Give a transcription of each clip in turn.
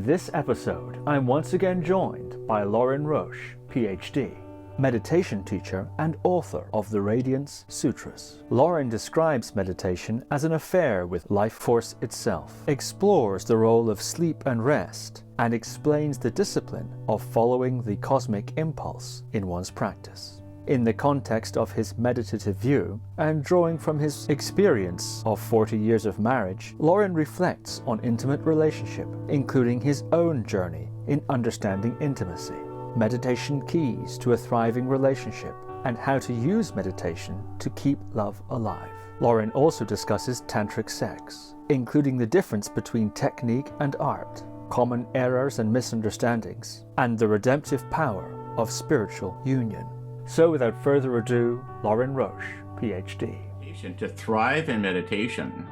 this episode, I'm once again joined by Lorin Roche PhD, meditation teacher and author of the Radiance Sutras. Lorin describes meditation as an affair with life force itself, explores the role of sleep and rest, and explains the discipline of following the cosmic impulse in one's practice. In the context of his meditative view, and drawing from his experience of 40 years of marriage, Lorin reflects on intimate relationship, including his own journey in understanding intimacy, meditation keys to a thriving relationship, and how to use meditation to keep love alive. Lorin also discusses Tantric Sex, including the difference between technique and art, common errors and misunderstandings, and the redemptive power of spiritual union. So without further ado, Lorin Roche, PhD. To thrive in meditation,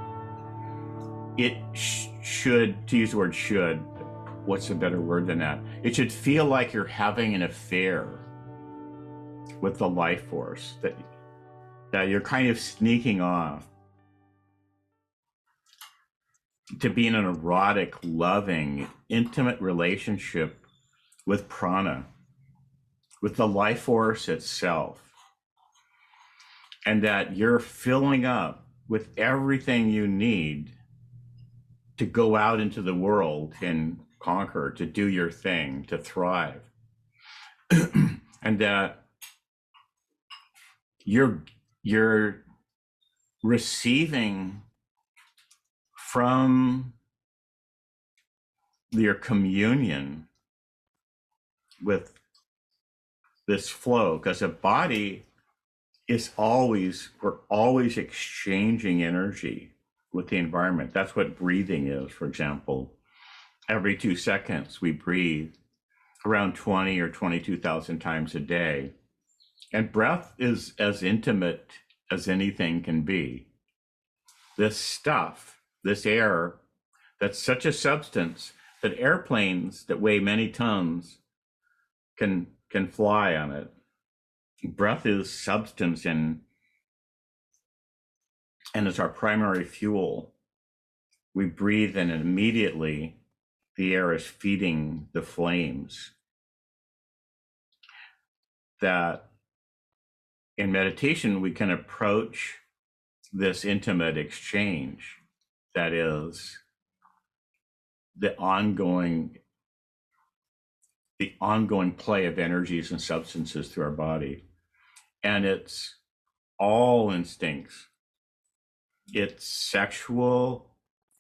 it should, to use the word should, what's a better word than that? It should feel like you're having an affair with the life force, that you're kind of sneaking off to be in an erotic, loving, intimate relationship with prana, with the life force itself, and that you're filling up with everything you need to go out into the world and conquer, to do your thing, to thrive. And that you're receiving from your communion with this flow, because a body is we're always exchanging energy with the environment. That's what breathing is, for example. Every 2 seconds we breathe around 20 or 22,000 times a day. And breath is as intimate as anything can be. This stuff, this air, that's such a substance that airplanes that weigh many tons can fly on it. Breath is substance, and it's our primary fuel. We breathe and immediately the air is feeding the flames. That in meditation we can approach this intimate exchange, that is the ongoing play of energies and substances through our body. And it's all instincts. It's sexual,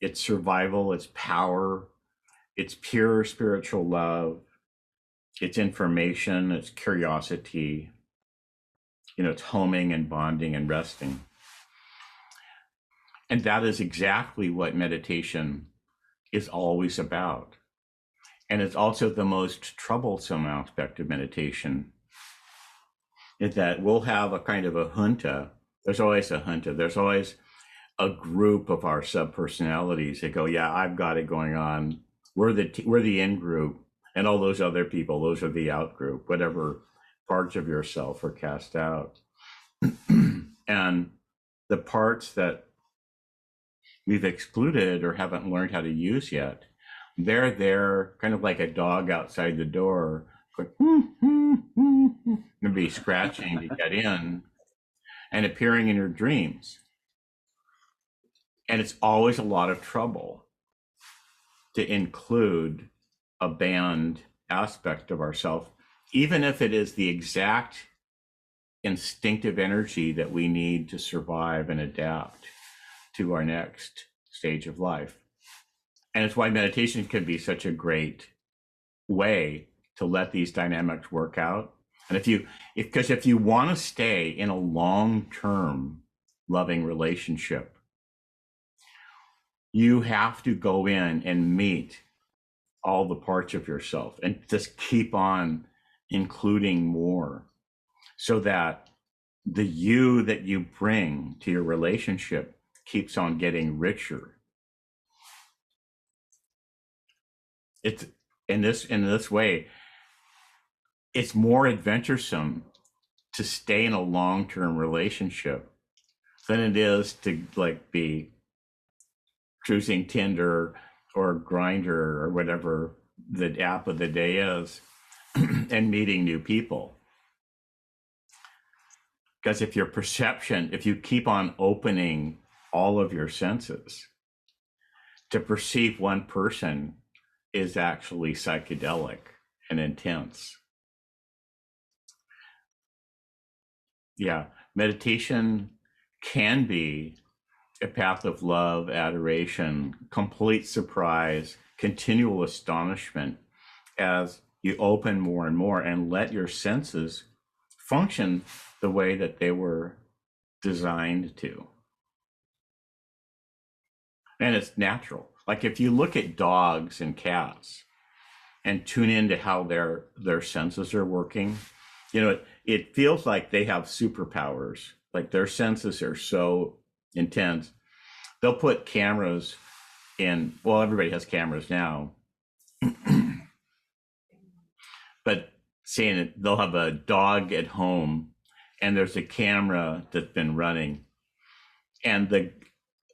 it's survival, it's power, it's pure spiritual love, it's information, it's curiosity, it's homing and bonding and resting. And that is exactly what meditation is always about. And it's also the most troublesome aspect of meditation, is that we'll have a kind of a junta. There's always a junta. There's always a group of our subpersonalities that go, yeah, I've got it going on. We're the in group, and all those other people, those are the out group, whatever parts of yourself are cast out. And the parts that we've excluded or haven't learned how to use yet, they're there kind of like a dog outside the door, and be scratching to get in and appearing in your dreams. And it's always a lot of trouble to include a banned aspect of ourself, even if it is the exact instinctive energy that we need to survive and adapt to our next stage of life. And it's why meditation can be such a great way to let these dynamics work out. And if you want to stay in a long-term loving relationship, you have to go in and meet all the parts of yourself and just keep on including more, so that the you that you bring to your relationship keeps on getting richer. It's in this way, it's more adventuresome to stay in a long-term relationship than it is to be cruising Tinder or Grinder or whatever the app of the day is, and meeting new people. Because if you keep on opening all of your senses, to perceive one person is actually psychedelic and intense. Yeah, meditation can be a path of love, adoration, complete surprise, continual astonishment as you open more and more and let your senses function the way that they were designed to. And it's natural. Like if you look at dogs and cats and tune into how their senses are working, it feels like they have superpowers. Like their senses are so intense. They'll put cameras in, well, everybody has cameras now, but saying that they'll have a dog at home and there's a camera that's been running and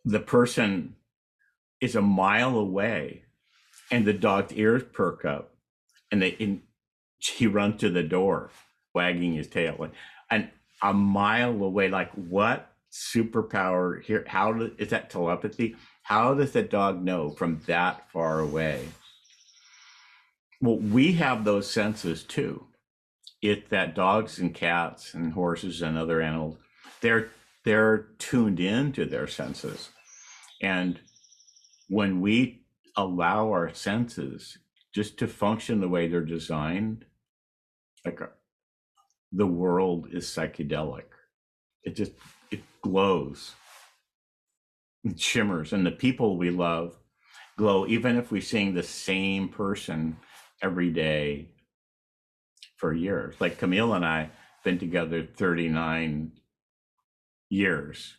the person is a mile away and the dog's ears perk up and he runs to the door wagging his tail and a mile away. Like, what superpower here? Is that telepathy? How does the dog know from that far away? Well, we have those senses too. It's that dogs and cats and horses and other animals, they're tuned into their senses. And when we allow our senses just to function the way they're designed, like the world is psychedelic. It glows, it shimmers, and the people we love glow, even if we sing the same person every day for years. Like Camille and I been together 39 years,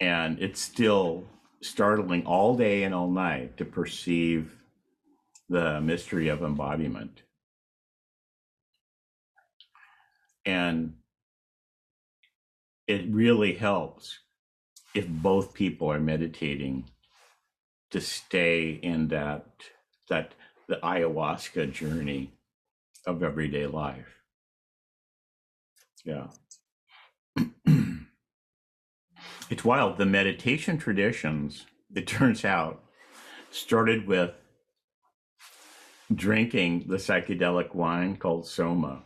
and it's still startling all day and all night to perceive the mystery of embodiment. And it really helps if both people are meditating to stay in the ayahuasca journey of everyday life. Yeah. It's wild. The meditation traditions, it turns out, started with drinking the psychedelic wine called soma,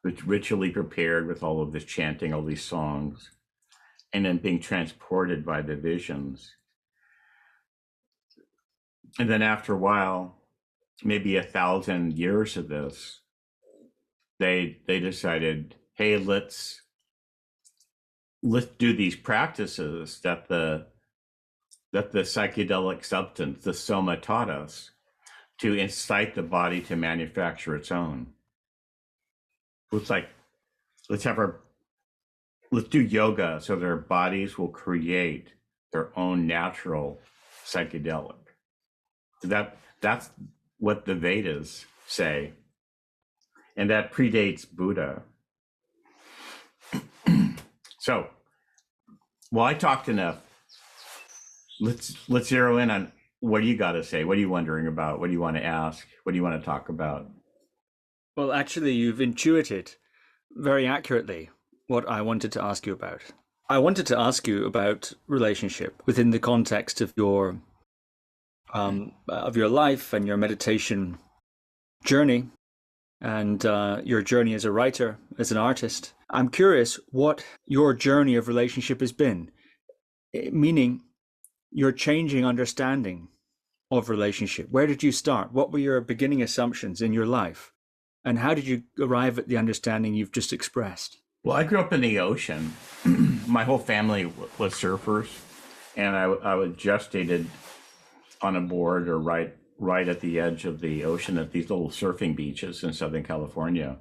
which ritually prepared with all of this chanting, all these songs, and then being transported by the visions. And then after a while, maybe 1,000 years of this, they decided, hey, let's do these practices that the psychedelic substance, the soma, taught us to incite the body to manufacture its own. It's like, let's do yoga so their bodies will create their own natural psychedelic. That's what the Vedas say, and that predates Buddha. So, well, I talked enough. Let's zero in on what do you got to say? What are you wondering about? What do you want to ask? What do you want to talk about? Well, actually, you've intuited very accurately what I wanted to ask you about. I wanted to ask you about relationship within the context of your life and your meditation journey, and your journey as a writer, as an artist. I'm curious what your journey of relationship has been, meaning your changing understanding of relationship. Where did you start? What were your beginning assumptions in your life? And how did you arrive at the understanding you've just expressed? Well, I grew up in the ocean. My whole family was surfers, and I was gestated on a board or right at the edge of the ocean at these little surfing beaches in Southern California.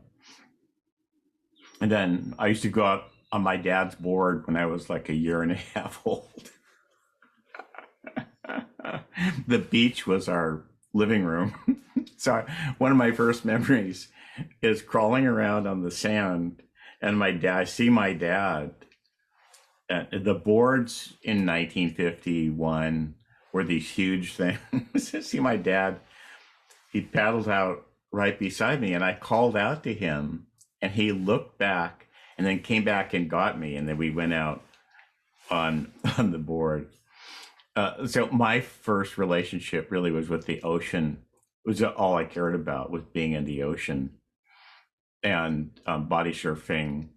And then I used to go out on my dad's board when I was like 1.5 years old. The beach was our living room. So one of my first memories is crawling around on the sand, and I see my dad The boards in 1951 were these huge things. See, my dad, he paddled out right beside me, and I called out to him, and he looked back and then came back and got me, and then we went out on the board. So my first relationship really was with the ocean. It was all I cared about, was being in the ocean, and body surfing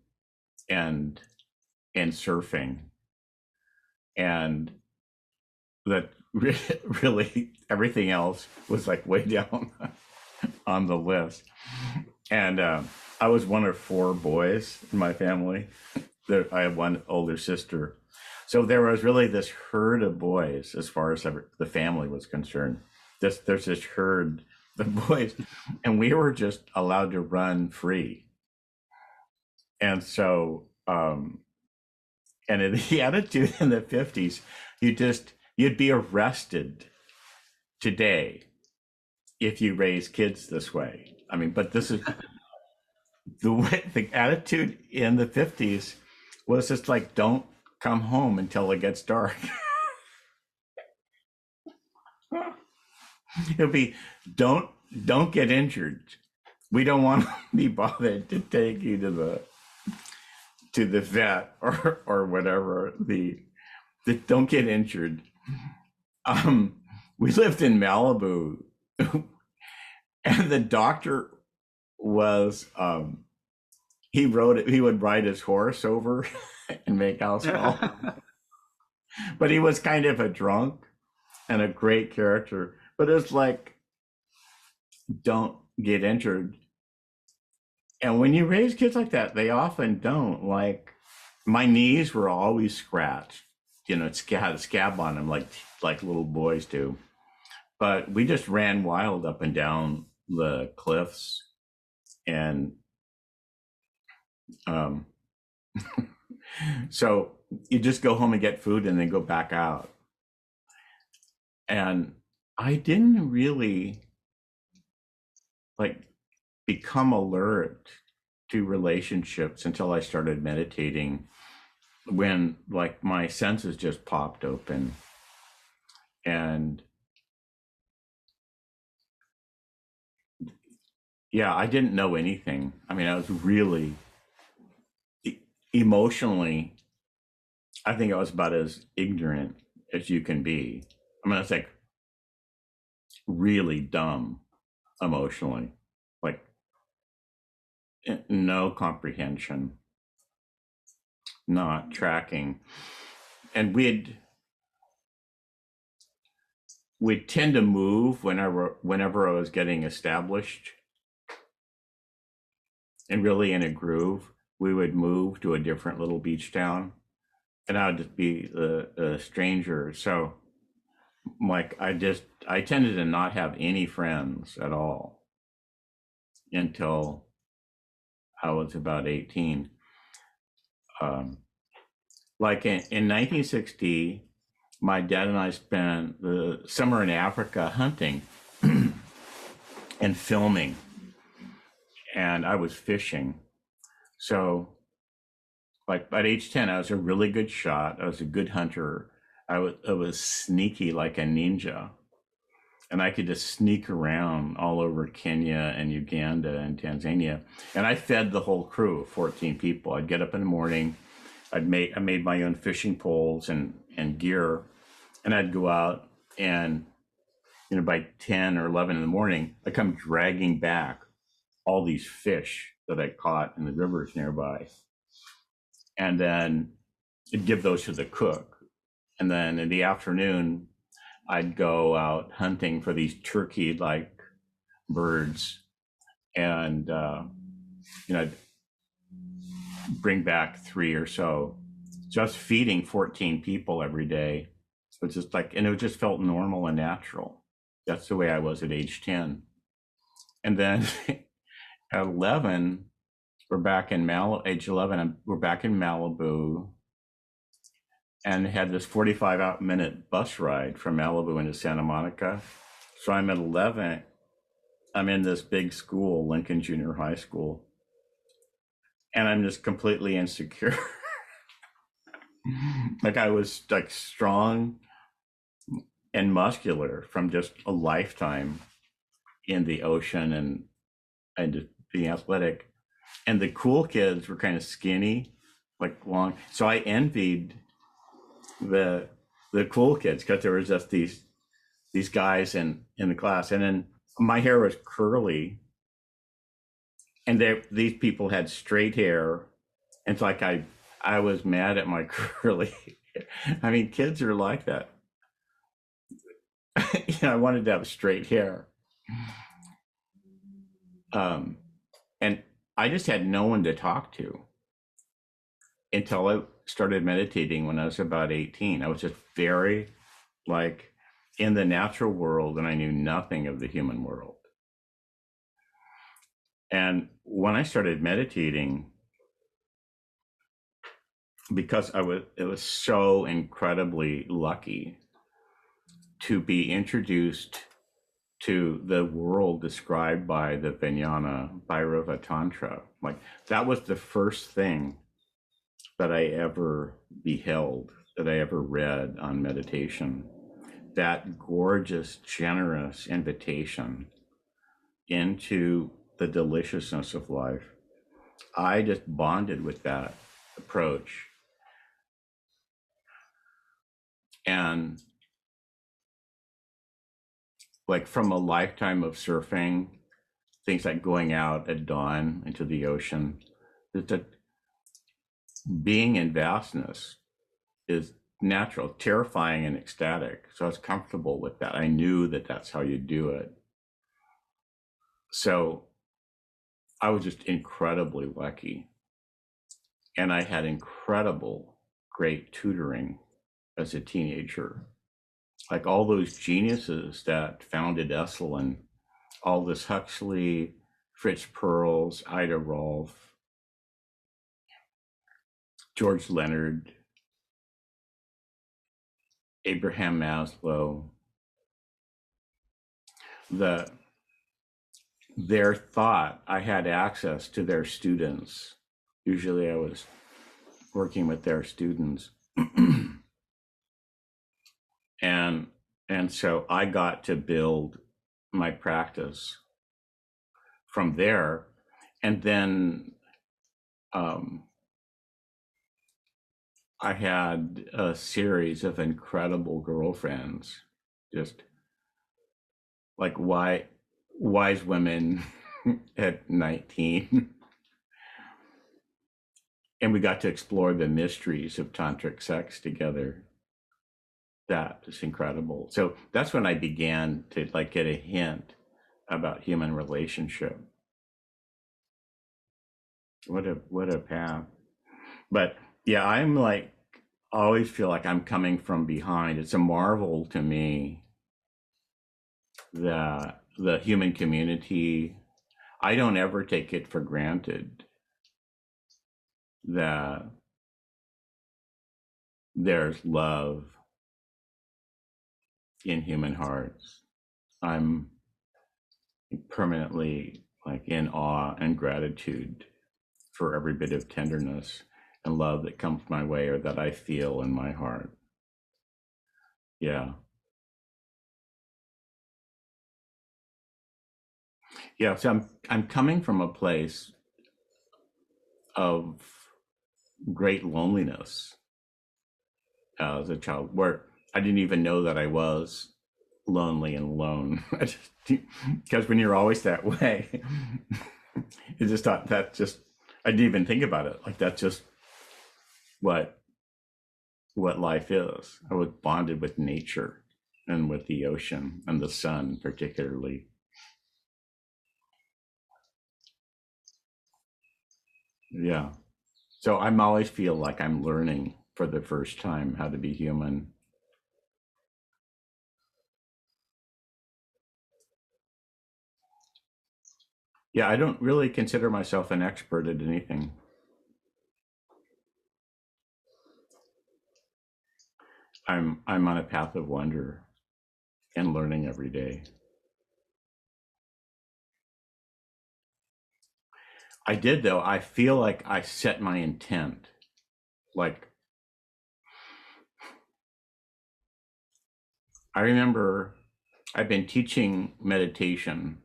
and surfing. And that really everything else was like way down on the list. And I was one of 4 boys in my family. I have one older sister. So there was really this herd of boys as far as the family was concerned. There's this herd of boys, and we were just allowed to run free. And so, and the attitude in the 50s, you'd be arrested today if you raise kids this way. I mean, but this is the attitude in the 50s was just like, don't come home until it gets dark. It'll be, don't get injured. We don't want to be bothered to take you to the vet or whatever. The don't get injured. We lived in Malibu, and the doctor was he would ride his horse over and make house call. But he was kind of a drunk and a great character. But it's like, don't get injured. And when you raise kids like that, they often don't. Like, my knees were always scratched. You know, it had a scab on them like little boys do. But we just ran wild up and down the cliffs. And so you just go home and get food and then go back out. And I didn't really become alert to relationships until I started meditating, when my senses just popped open. And yeah, I didn't know anything. I mean, I was really emotionally, I think I was about as ignorant as you can be. I mean, I was like really dumb emotionally, like no comprehension, not tracking. And we'd tend to move whenever I was getting established and really in a groove. We would move to a different little beach town, and I would just be a stranger. So I tended to not have any friends at all until I was about 18. Like in 1960, my dad and I spent the summer in Africa hunting and filming, and I was fishing. So at age 10, I was a really good shot. I was a good hunter. I was sneaky like a ninja. And I could just sneak around all over Kenya and Uganda and Tanzania. And I fed the whole crew of 14 people. I'd get up in the morning. I made my own fishing poles and gear. And I'd go out, and by 10 or 11 in the morning, I come dragging back all these fish that I caught in the rivers nearby. And then I'd give those to the cook. And then in the afternoon, I'd go out hunting for these turkey-like birds, and I'd bring back 3 or so, just feeding 14 people every day. It was just and it just felt normal and natural. That's the way I was at age 10. And then at 11, we're back in age 11, we're back in Malibu, and had this 45-minute bus ride from Malibu into Santa Monica. So I'm at 11. I'm in this big school, Lincoln Junior High School, and I'm just completely insecure. Like I was like strong and muscular from just a lifetime in the ocean and just being athletic. And the cool kids were kind of skinny, like long. So I envied the cool kids because there was just these guys in the class, and then my hair was curly, and these people had straight hair, and it's like I was mad at my curly hair. I mean, kids are like that. I wanted to have straight hair, and I just had no one to talk to until I started meditating when I was about 18. I was just very like in the natural world, and I knew nothing of the human world. And when I started meditating, because it was so incredibly lucky to be introduced to the world described by the Vijñāna Bhairava Tantra. Like that was the first thing that I ever beheld, that I ever read on meditation. That gorgeous, generous invitation into the deliciousness of life. I just bonded with that approach. And like from a lifetime of surfing, things like going out at dawn into the ocean, that being in vastness is natural, terrifying and ecstatic. So I was comfortable with that. I knew that that's how you do it. So I was just incredibly lucky. And I had incredible, great tutoring as a teenager. Like all those geniuses that founded Esalen, Aldous Huxley, Fritz Perls, Ida Rolf, George Leonard, Abraham Maslow, their thought, I had access to their students. Usually I was working with their students. and so I got to build my practice from there. And then I had a series of incredible girlfriends, just like wise women at 19. And we got to explore the mysteries of Tantric sex together. That was incredible. So that's when I began to like get a hint about human relationship. What a path. But yeah, I'm like, always feel like I'm coming from behind. It's a marvel to me that the human community, I don't ever take it for granted that there's love in human hearts. I'm permanently like in awe and gratitude for every bit of tenderness and love that comes my way or that I feel in my heart. Yeah. Yeah, so I'm coming from a place of great loneliness as a child, where I didn't even know that I was lonely and alone. Because when you're always that way, you just thought that just, I didn't even think about it. Like that's just what life is. I was bonded with nature and with the ocean and the sun particularly. Yeah. So I'm always feel like I'm learning for the first time how to be human. Yeah, I don't really consider myself an expert at anything. I'm on a path of wonder and learning every day. I did though. I feel like I set my intent. Like I remember I've been teaching meditation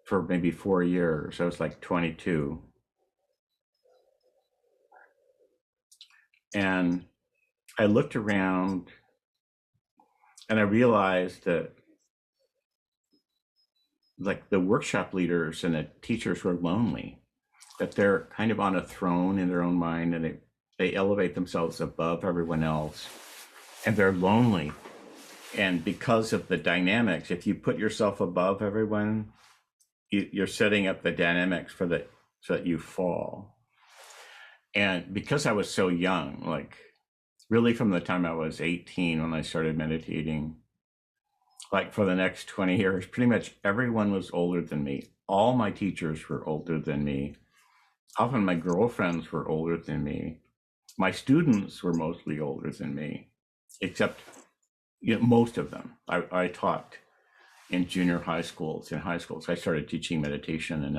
for maybe 4 years. I was like 22. And I looked around and I realized that like the workshop leaders and the teachers were lonely, that they're kind of on a throne in their own mind, and they elevate themselves above everyone else, and they're lonely. And because of the dynamics, if you put yourself above everyone, you're setting up the dynamics so that you fall. And because I was so young, like really from the time I was 18 when I started meditating, like for the next 20 years, pretty much everyone was older than me. All my teachers were older than me. Often my girlfriends were older than me. My students were mostly older than me, except most of them. I taught in junior high schools, in high schools. I started teaching meditation in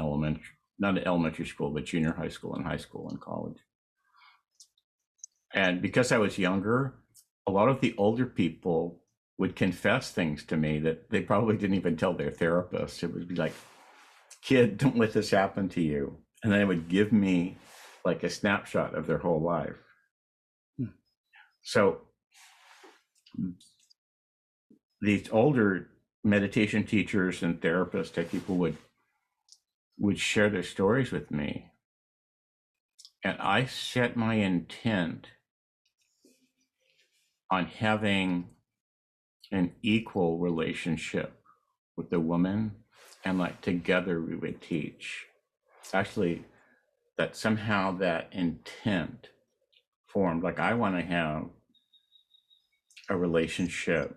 not elementary school, but junior high school and college. And because I was younger, a lot of the older people would confess things to me that they probably didn't even tell their therapist. It would be like, kid, don't let this happen to you. And then it would give me like a snapshot of their whole life. So these older meditation teachers and therapists type people would share their stories with me. And I set my intent on having an equal relationship with the woman, and like together we would teach. Actually, that somehow that intent formed, like I want to have a relationship,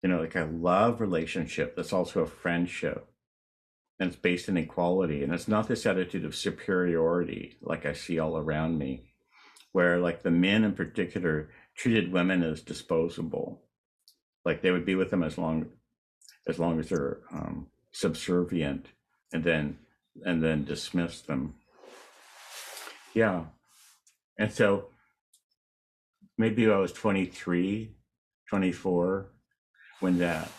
like a love relationship that's also a friendship, and it's based in equality. And it's not this attitude of superiority like I see all around me, where like the men in particular treated women as disposable. Like they would be with them as long as they're subservient, and then dismiss them. Yeah. And so maybe I was 23, 24, when that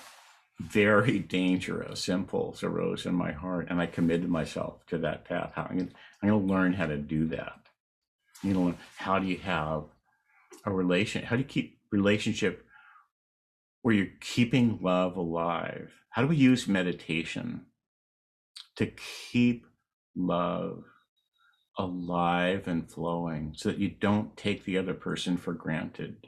very dangerous impulse arose in my heart, and I committed myself to that path. I'm going to learn how to do that. How do you have a relation? How do you keep relationship where you're keeping love alive? How do we use meditation to keep love alive and flowing so that you don't take the other person for granted?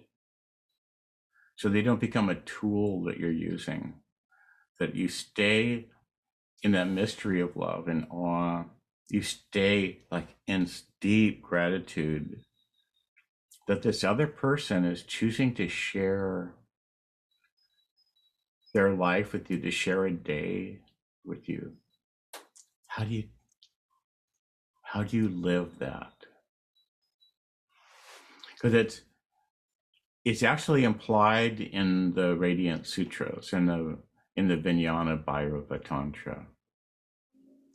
So they don't become a tool that you're using, that you stay in that mystery of love and awe. You stay like in deep gratitude that this other person is choosing to share their life with you, to share a day with you. How do you live that? Because it's actually implied in the Radiance Sutras, in the Vijñāna Bhairava Tantra.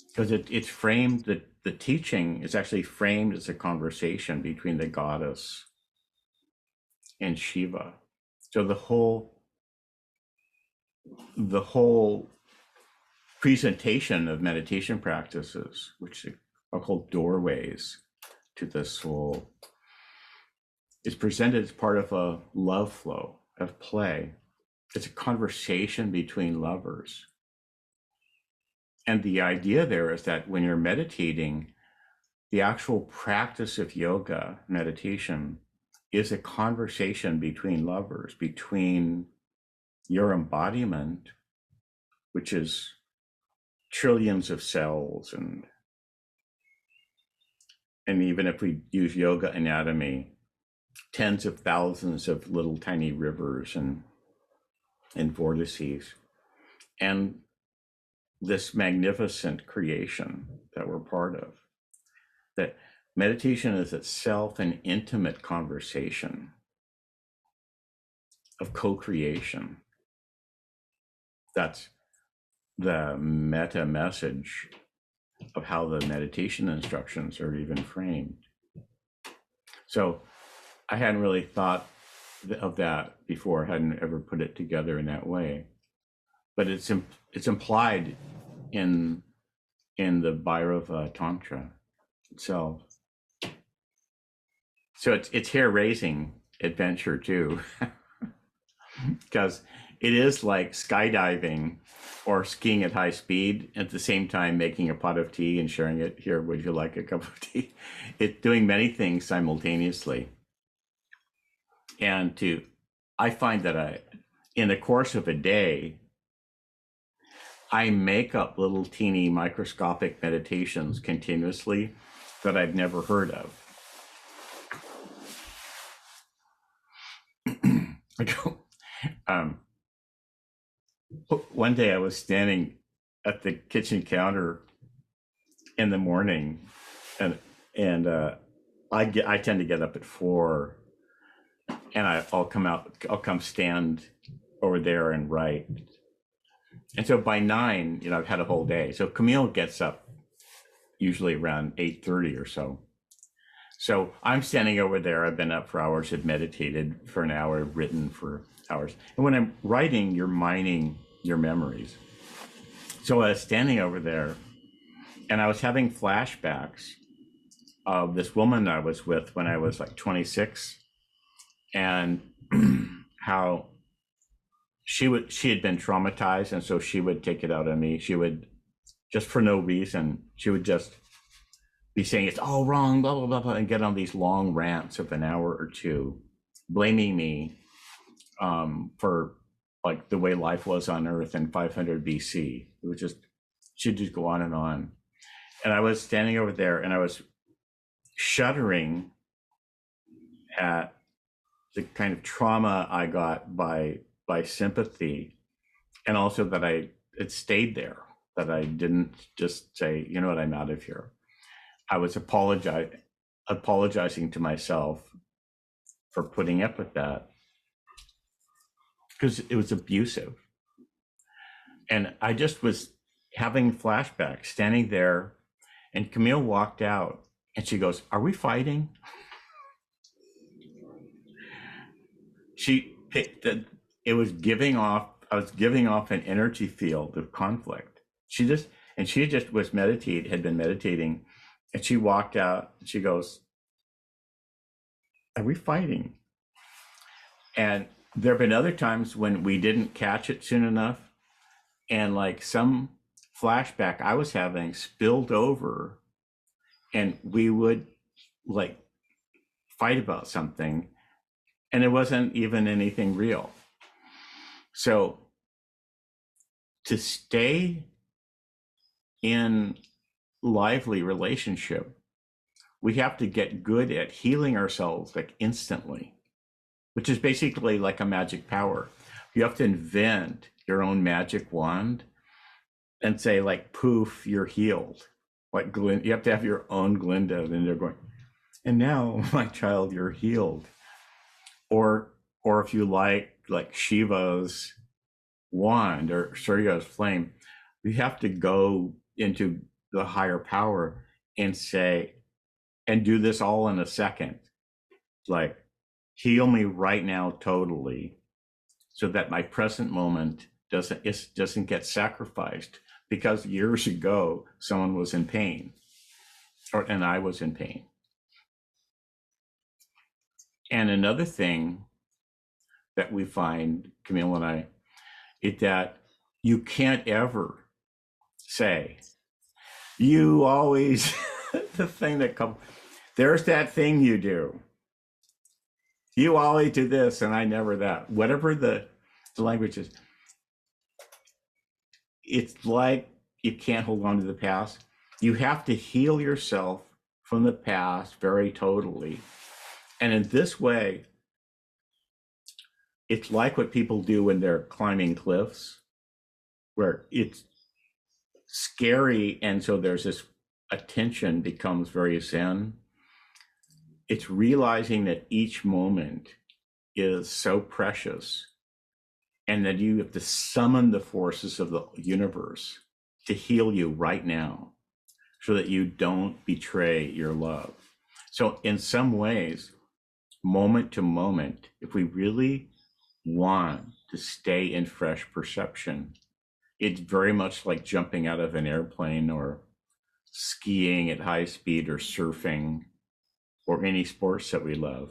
Because it's framed, the teaching is actually framed as a conversation between the goddess and Shiva. So the whole presentation of meditation practices, which are called doorways to the soul, is presented as part of a love flow of play. It's a conversation between lovers. And the idea there is that when you're meditating, the actual practice of yoga, meditation, is a conversation between lovers, between your embodiment, which is trillions of cells, and even if we use yoga anatomy, tens of thousands of little tiny rivers and vortices, and this magnificent creation that we're part of. That meditation is itself an intimate conversation of co-creation. That's the meta message of how the meditation instructions are even framed. So I hadn't really thought of that before. I hadn't ever put it together in that way, but it's implied in the Bhairava Tantra itself. So it's hair-raising adventure too, because it is like skydiving or skiing at high speed at the same time making a pot of tea and sharing it. Here, would you like a cup of tea? It's doing many things simultaneously. And I find that in the course of a day, I make up little teeny microscopic meditations continuously that I've never heard of. One day I was standing at the kitchen counter in the morning, and I tend to get up at 4, and I'll come stand over there and write. And so by 9, I've had a whole day. So Camille gets up usually around 8:30 or so. So I'm standing over there. I've been up for hours, have meditated for an hour, written for hours. And when I'm writing, you're mining your memories. So I was standing over there and I was having flashbacks of this woman I was with when I was like 26, and how she had been traumatized, and so she would take it out on me. She would, just for no reason, she would just be saying it's all wrong, blah, blah, blah, blah, and get on these long rants of an hour or two, blaming me for like the way life was on Earth in 500 BC. It was just, she'd just go on and on. And I was standing over there and I was shuddering at the kind of trauma I got by sympathy, and also that it stayed there, that I didn't just say, you know what, I'm out of here. I was apologizing to myself for putting up with that because it was abusive. And I just was having flashbacks, standing there, and Camille walked out and she goes, "Are we fighting?" I was giving off an energy field of conflict. She just had been meditating, and she walked out and she goes, "Are we fighting?" And there have been other times when we didn't catch it soon enough, and like some flashback I was having spilled over, and we would like fight about something, and it wasn't even anything real. So to stay in lively relationship, we have to get good at healing ourselves like instantly, which is basically like a magic power. You have to invent your own magic wand and say like, poof, you're healed. Like you have to have your own Glinda, and they're going, and now my child, you're healed. Or if you like Shiva's wand or Surya's flame, you have to go into the higher power and say, and do this all in a second. Like, heal me right now totally, so that my present moment doesn't get sacrificed because years ago someone was in pain, and I was in pain. And another thing that we find, Camille and I, is that you can't ever say, you always, the thing that comes, there's that thing you do. You always do this and I never that. Whatever the language is, it's like you can't hold on to the past. You have to heal yourself from the past very totally. And in this way, it's like what people do when they're climbing cliffs, where it's scary, and so there's this attention becomes very zen. It's realizing that each moment is so precious, and that you have to summon the forces of the universe to heal you right now, so that you don't betray your love. So in some ways, moment to moment, if we really want to stay in fresh perception, it's very much like jumping out of an airplane or skiing at high speed or surfing or any sports that we love.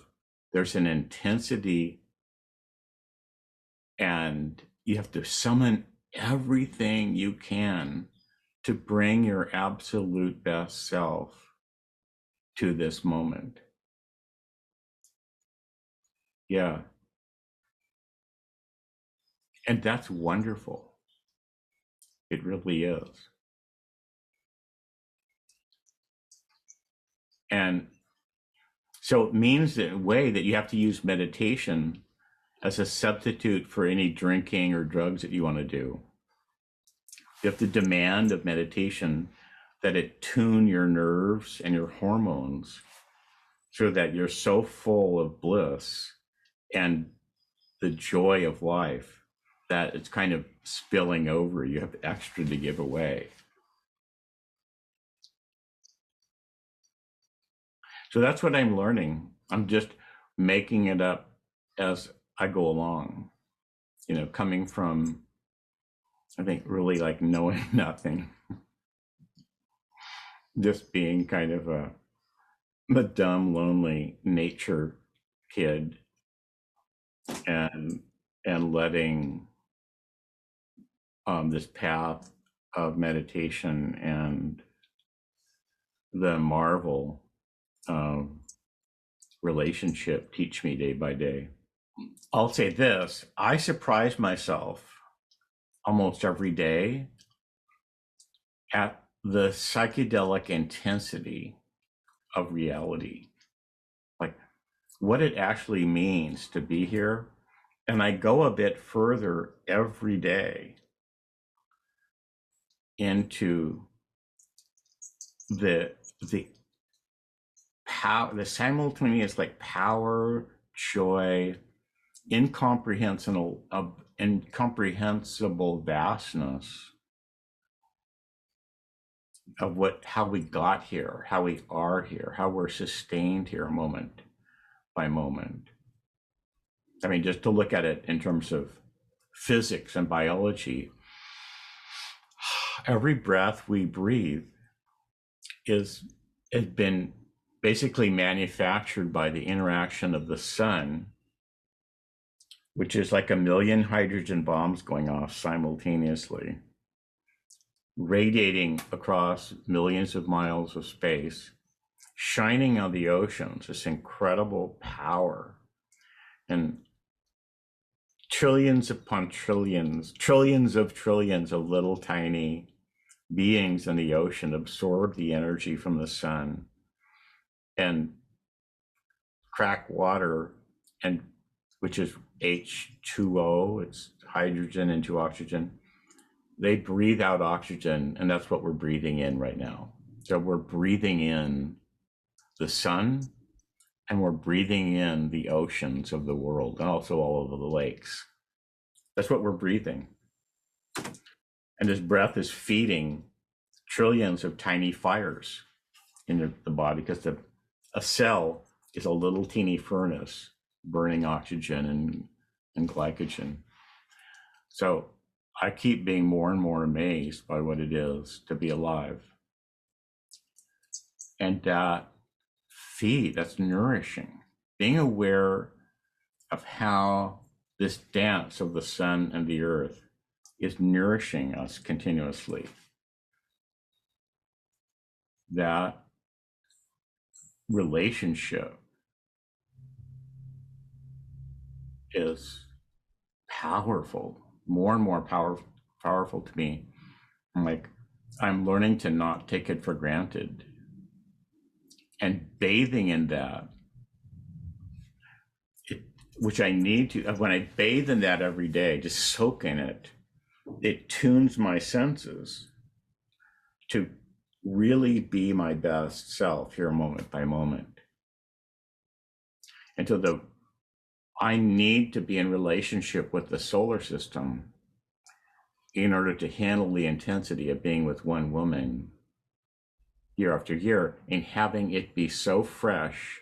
There's an intensity, and you have to summon everything you can to bring your absolute best self to this moment. Yeah. And that's wonderful. It really is. And so it means in a way that you have to use meditation as a substitute for any drinking or drugs that you want to do. You have to demand of meditation that it tune your nerves and your hormones so that you're so full of bliss and the joy of life that it's kind of spilling over. You have extra to give away. So that's what I'm learning. I'm just making it up as I go along, you know, coming from, I think, really like knowing nothing, just being kind of a dumb, lonely nature kid, and letting this path of meditation and the marvel of relationship teach me day by day. I'll say this, I surprise myself almost every day at the psychedelic intensity of reality, like what it actually means to be here. And I go a bit further every day into the power, the simultaneous like power, joy, incomprehensible vastness of how we got here, how we are here, how we're sustained here moment by moment. I mean, just to look at it in terms of physics and biology, every breath we breathe has been basically manufactured by the interaction of the sun, which is like a million hydrogen bombs going off simultaneously, radiating across millions of miles of space, shining on the oceans, this incredible power. And trillions upon trillions, trillions of little tiny beings in the ocean absorb the energy from the sun and crack water, and which is H2O, it's hydrogen into oxygen. They breathe out oxygen, and that's what we're breathing in right now. So we're breathing in the sun, and we're breathing in the oceans of the world, and also all of the lakes. That's what we're breathing. And this breath is feeding trillions of tiny fires in the body, because a cell is a little teeny furnace burning oxygen and glycogen. So I keep being more and more amazed by what it is to be alive. And that's nourishing. Being aware of how this dance of the sun and the earth is nourishing us continuously. That relationship is powerful, more and more powerful to me. I'm learning to not take it for granted, and bathing in that, which I need to, when I bathe in that every day, just soak in it, it tunes my senses to really be my best self here moment by moment. And so I need to be in relationship with the solar system in order to handle the intensity of being with one woman year after year, and having it be so fresh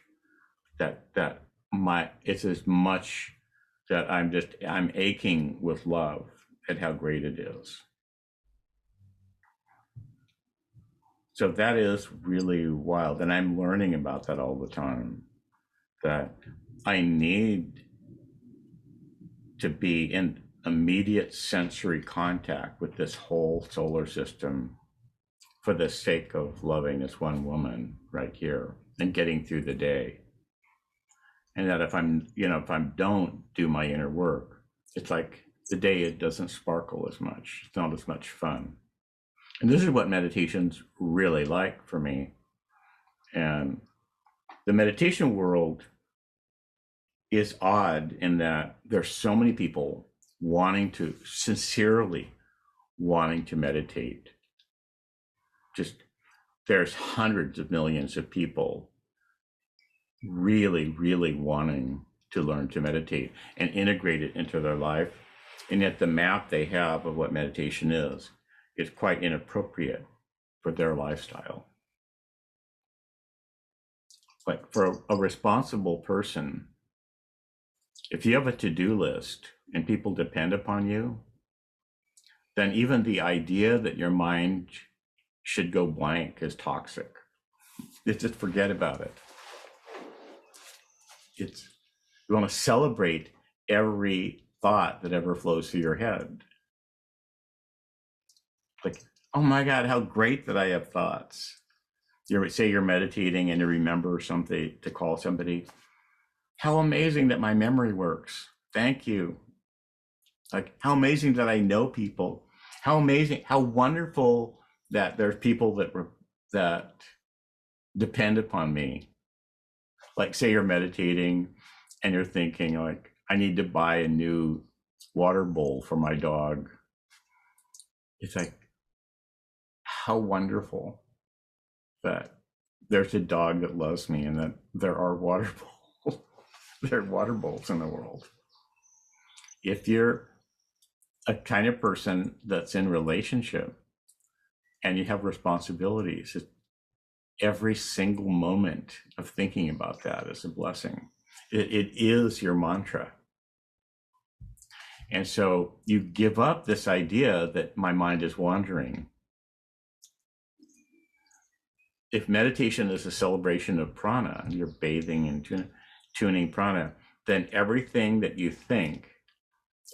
that it's as much that I'm aching with love at how great it is. So that is really wild. And I'm learning about that all the time, that I need to be in immediate sensory contact with this whole solar system for the sake of loving this one woman right here and getting through the day. And that if I don't do my inner work, it's like the day, it doesn't sparkle as much. It's not as much fun. And this is what meditation's really like for me. And the meditation world is odd in that there's so many people sincerely wanting to meditate. Just there's hundreds of millions of people really, really wanting to learn to meditate and integrate it into their life. And yet the map they have of what meditation is quite inappropriate for their lifestyle. But for a responsible person, if you have a to-do list and people depend upon you, then even the idea that your mind should go blank is toxic. Just forget about it. You want to celebrate every thought that ever flows through your head. Like, oh my God, how great that I have thoughts. Say you're meditating and you remember something to call somebody. How amazing that my memory works. Thank you. Like, how amazing that I know people. How amazing, how wonderful that there's people that depend upon me. Like, say you're meditating and you're thinking, like, I need to buy a new water bowl for my dog. It's like, how wonderful that there's a dog that loves me and that there are water bowls. There are water bowls in the world. If you're a kind of person that's in relationship and you have responsibilities, every single moment of thinking about that is a blessing. It is your mantra. And so you give up this idea that my mind is wandering. If meditation is a celebration of prana, you're bathing and tuning prana, then everything that you think,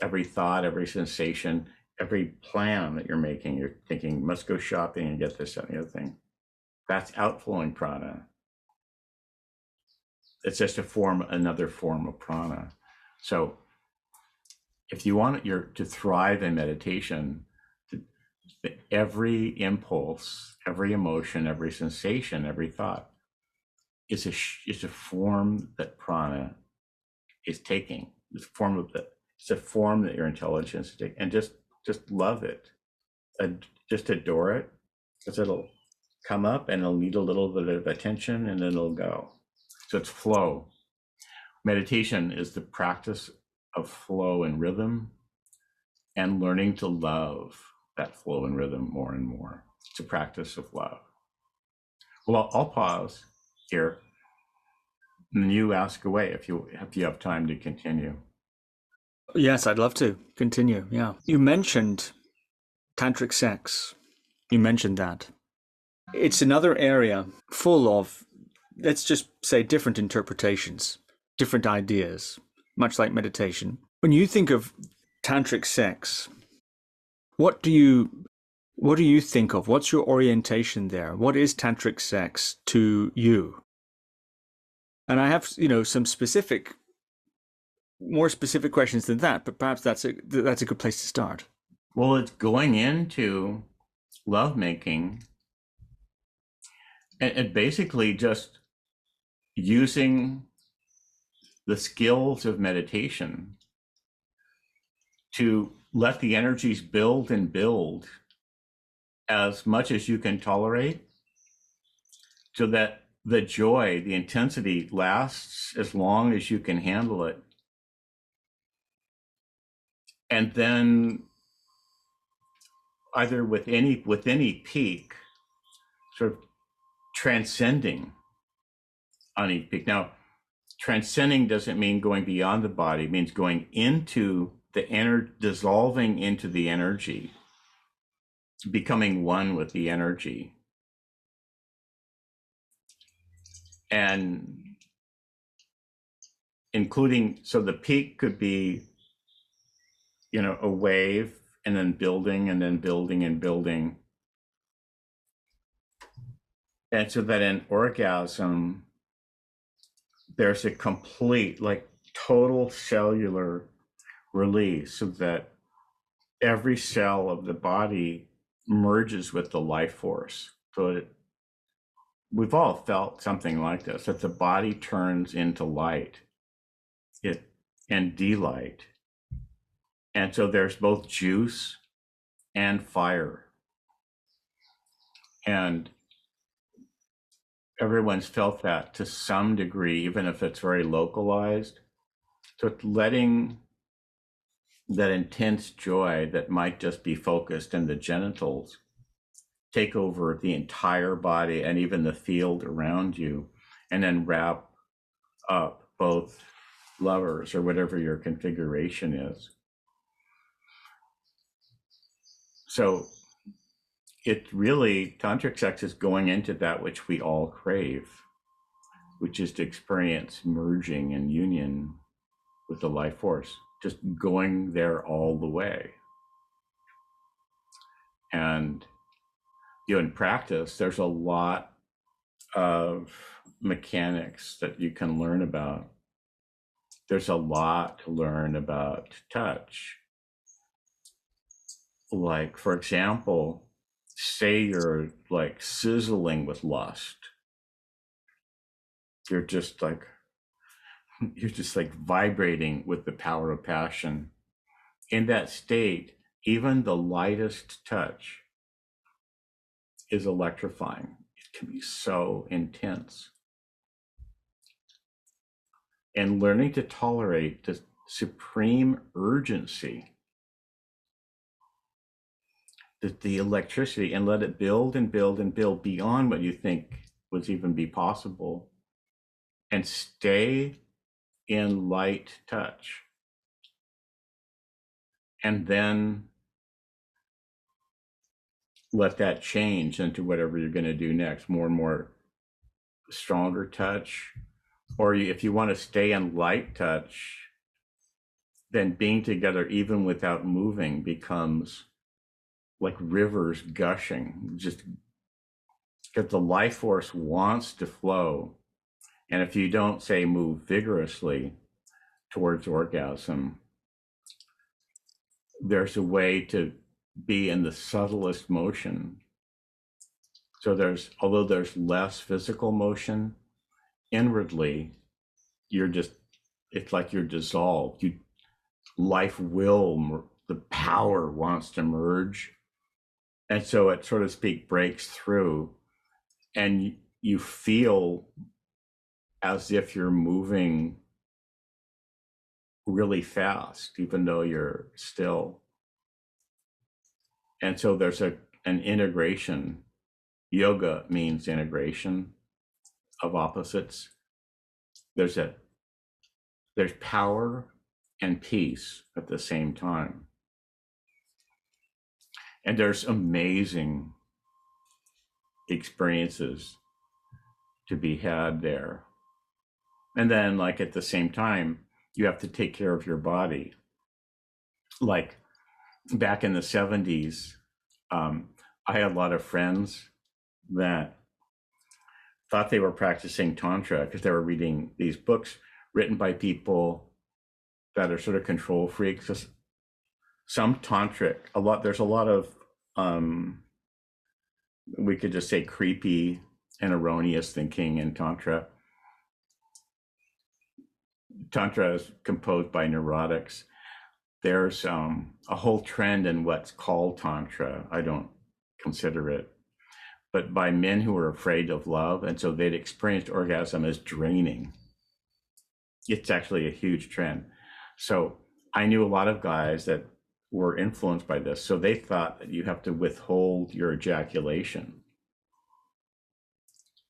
every thought, every sensation, every plan that you're making, you're thinking, must go shopping and get this, that, and the other thing. That's outflowing prana. It's just another form of prana. So if you want to thrive in meditation, every impulse, every emotion, every sensation, every thought is a form that prana is taking. It's a form that your intelligence is taking, and just love it. Just adore it, because it'll come up and it'll need a little bit of attention and then it'll go. So it's flow. Meditation is the practice of flow and rhythm, and learning to love that flow and rhythm more and more. It's a practice of love. Well, I'll pause here and you ask away if you have time to continue. Yes, I'd love to continue. Yeah. You mentioned Tantric Sex. You mentioned that. It's another area full of, let's just say, different interpretations, different ideas, much like meditation. When you think of Tantric Sex, what do you think of? What's your orientation there? What is Tantric Sex to you? And I have, some more specific questions than that, but perhaps that's a good place to start. Well, it's going into lovemaking and basically just using the skills of meditation to let the energies build and build as much as you can tolerate, so that the joy, the intensity lasts as long as you can handle it. And then either with any peak, sort of transcending on each peak. Now, transcending doesn't mean going beyond the body, it means going into the dissolving into the energy, becoming one with the energy. And including, so the peak could be, a wave, and then building and then building and building. And so that in orgasm, there's a complete, like total cellular release, so that every cell of the body merges with the life force. So we've all felt something like this, that the body turns into light and delight. And so there's both juice and fire. And everyone's felt that to some degree, even if it's very localized. So it's letting that intense joy that might just be focused in the genitals take over the entire body and even the field around you, and then wrap up both lovers, or whatever your configuration is. So it really, Tantric sex is going into that which we all crave, which is to experience merging and union with the life force, just going there all the way. And in practice, there's a lot of mechanics that you can learn about. There's a lot to learn about touch. Like, for example, say you're like sizzling with lust. You're just like vibrating with the power of passion. In that state, even the lightest touch is electrifying. It can be so intense. And learning to tolerate the supreme urgency, the electricity, and let it build and build and build beyond what you think would even be possible, and stay in light touch. And then let that change into whatever you're going to do next, more and more stronger touch. Or if you want to stay in light touch, then being together even without moving becomes like rivers gushing, just because the life force wants to flow. And if you don't, say, move vigorously towards orgasm, there's a way to be in the subtlest motion. So although there's less physical motion, inwardly, it's like you're dissolved. Life will, the power wants to merge. And so it, so to speak, breaks through, and you feel as if you're moving really fast, even though you're still. And so there's an integration. Yoga means integration of opposites. There's power and peace at the same time. And there's amazing experiences to be had there. And then, like, at the same time, you have to take care of your body. Like back in the 70s, I had a lot of friends that thought they were practicing Tantra because they were reading these books written by people that are sort of control freaks. Just some Tantric, there's a lot of, we could just say creepy and erroneous thinking in Tantra. Tantra is composed by neurotics. There's a whole trend in what's called Tantra. I don't consider it, but by men who are afraid of love. And so they'd experienced orgasm as draining. It's actually a huge trend. So I knew a lot of guys that were influenced by this. So they thought that you have to withhold your ejaculation.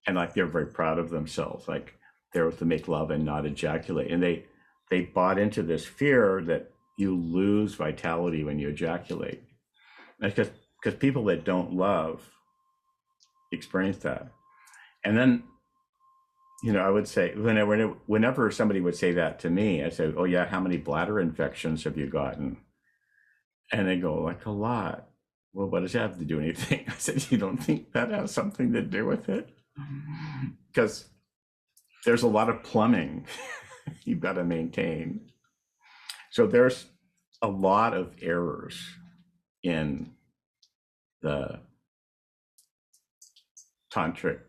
And like, they're very proud of themselves. Like, there to make love and not ejaculate. And they bought into this fear that you lose vitality when you ejaculate. That's because people that don't love experience that. And then, I would say, whenever somebody would say that to me, I said, oh yeah, how many bladder infections have you gotten? And they go, like, a lot. Well, what does that have to do with anything? I said, you don't think that has something to do with it? Because there's a lot of plumbing you've got to maintain. So there's a lot of errors in the tantric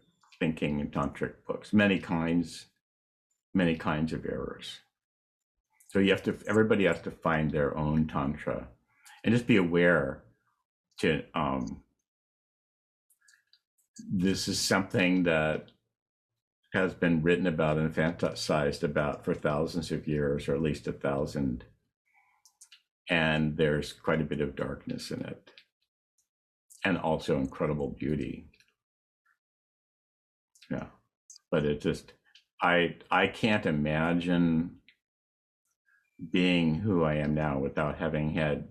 thinking and tantric books, many kinds of errors. So everybody has to find their own tantra, and just be aware to this is something that has been written about and fantasized about for thousands of years, or at least 1,000. And there's quite a bit of darkness in it, and also incredible beauty. Yeah, but it just, I can't imagine being who I am now without having had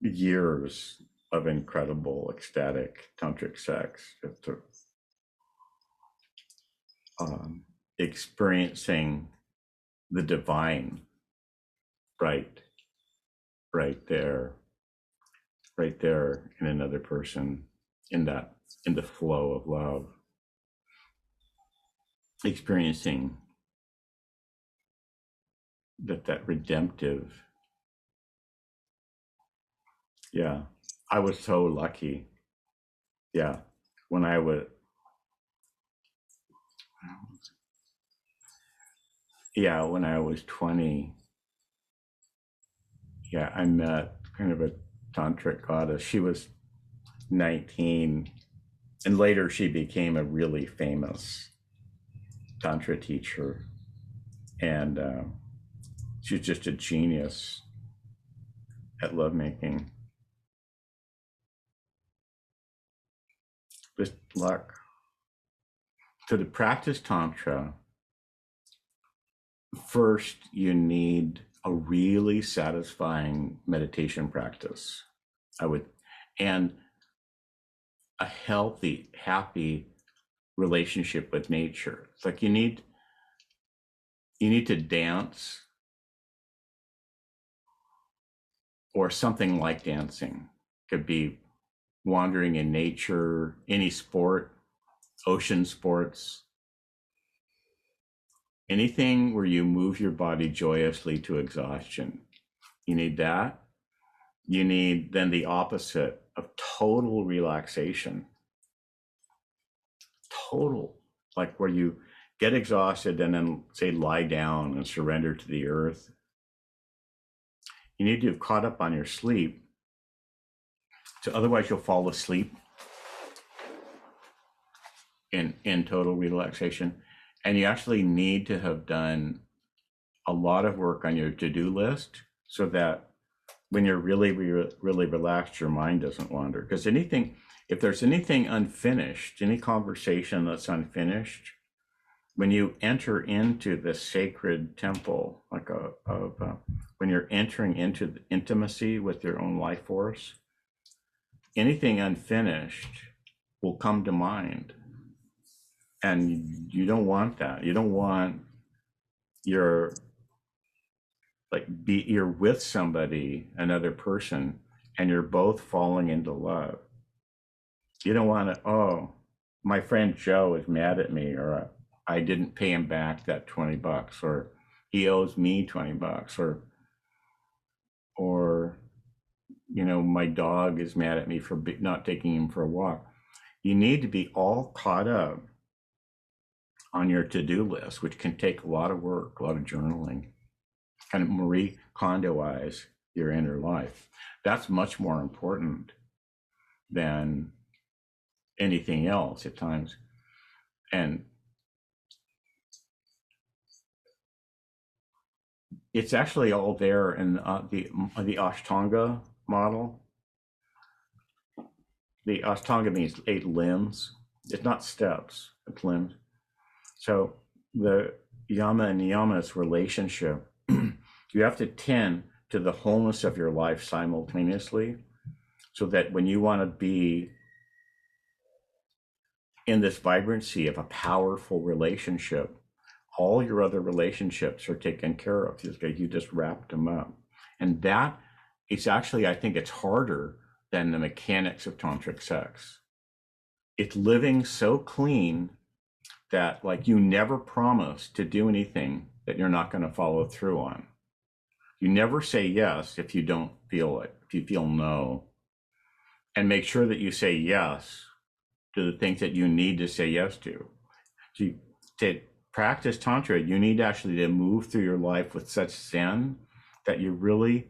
years of incredible ecstatic tantric sex, just to, experiencing the divine right there in another person, in the flow of love, experiencing that redemptive. Yeah, I was so lucky. Yeah, when I was 20, I met kind of a tantric goddess. She was 19, and later she became a really famous tantra teacher, and she's just a genius at lovemaking. Just luck. So to practice tantra, first you need a really satisfying meditation practice, and a healthy, happy relationship with nature. It's like you need to dance, or something like dancing. Could be wandering in nature, any sport, ocean sports, anything where you move your body joyously to exhaustion. You need that. You need then the opposite of total relaxation. Total, like where you get exhausted and then say lie down and surrender to the earth. You need to have caught up on your sleep. So otherwise you'll fall asleep in total relaxation. And you actually need to have done a lot of work on your to-do list, so that when you're really relaxed, your mind doesn't wander. Because if there's anything unfinished, any conversation that's unfinished, when you enter into the sacred temple, when you're entering into the intimacy with your own life force, anything unfinished will come to mind. And you don't want that. You don't want you're with somebody, another person, and you're both falling into love. You don't want to, oh, my friend Joe is mad at me, or I didn't pay him back that $20, or he owes me $20, or my dog is mad at me for not taking him for a walk. You need to be all caught up on your to-do list, which can take a lot of work, a lot of journaling, kind of Marie Kondoize your inner life. That's much more important than anything else at times. And it's actually all there in the Ashtanga model. The Ashtanga means 8 limbs. It's not steps, it's limbs. So the yama and niyamas relationship, you have to tend to the wholeness of your life simultaneously, so that when you want to be in this vibrancy of a powerful relationship, all your other relationships are taken care of. You just wrapped them up. And that is actually, I think it's harder than the mechanics of tantric sex. It's living so clean that, like, you never promise to do anything that you're not going to follow through on. You never say yes if you don't feel it, if you feel no. And make sure that you say yes to the things that you need to say yes to. To practice Tantra, you need actually to move through your life with such zen that you're really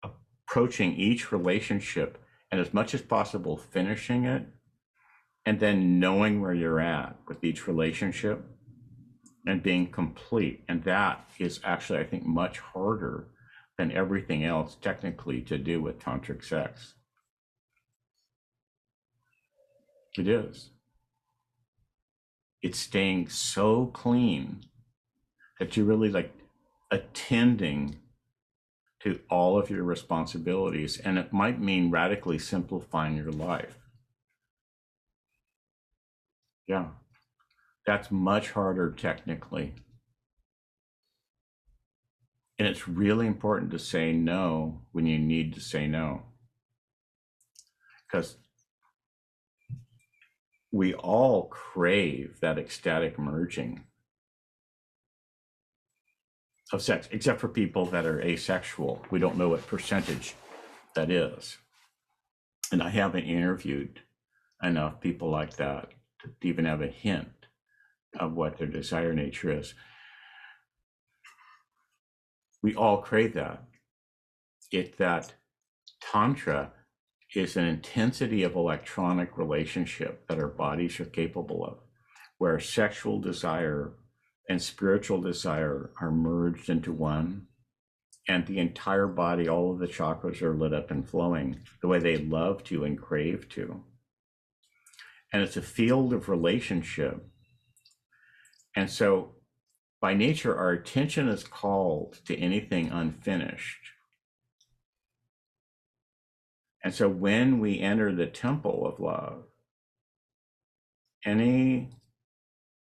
approaching each relationship and, as much as possible, finishing it, and then knowing where you're at with each relationship and being complete. And that is actually, I think, much harder than everything else technically to do with tantric sex. It is. It's staying so clean that you're really like attending to all of your responsibilities. And it might mean radically simplifying your life. Yeah, that's much harder technically. And it's really important to say no when you need to say no. Because we all crave that ecstatic merging of sex, except for people that are asexual. We don't know what percentage that is. And I haven't interviewed enough people like that to even have a hint of what their desire nature is. We all crave that. It's that Tantra is an intensity of electronic relationship that our bodies are capable of, where sexual desire and spiritual desire are merged into one, and the entire body, all of the chakras are lit up and flowing the way they love to and crave to. And it's a field of relationship. And so by nature, our attention is called to anything unfinished. And so when we enter the temple of love,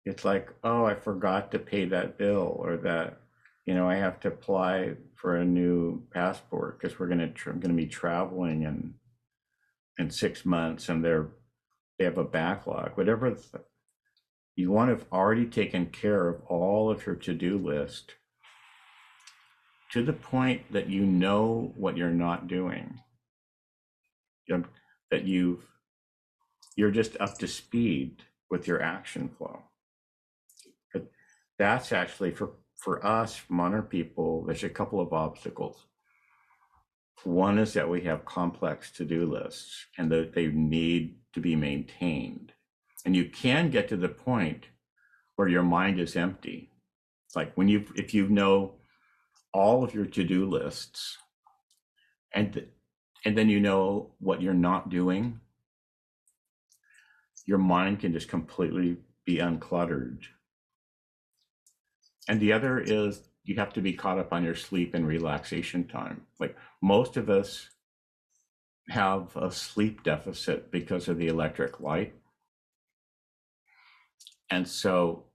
it's like, oh, I forgot to pay that bill, or that, I have to apply for a new passport because we're going to be traveling in 6 months, and they have a backlog. Whatever you want to have already taken care of all of your to-do list to the point that you know what you're not doing. That you're just up to speed with your action flow. But that's actually for us modern people, there's a couple of obstacles. One is that we have complex to-do lists and that they need to be maintained. And you can get to the point where your mind is empty. It's like if you know all of your to-do lists and then you know what you're not doing, your mind can just completely be uncluttered. And the other is you have to be caught up on your sleep and relaxation time. Like, most of us have a sleep deficit because of the electric light. And so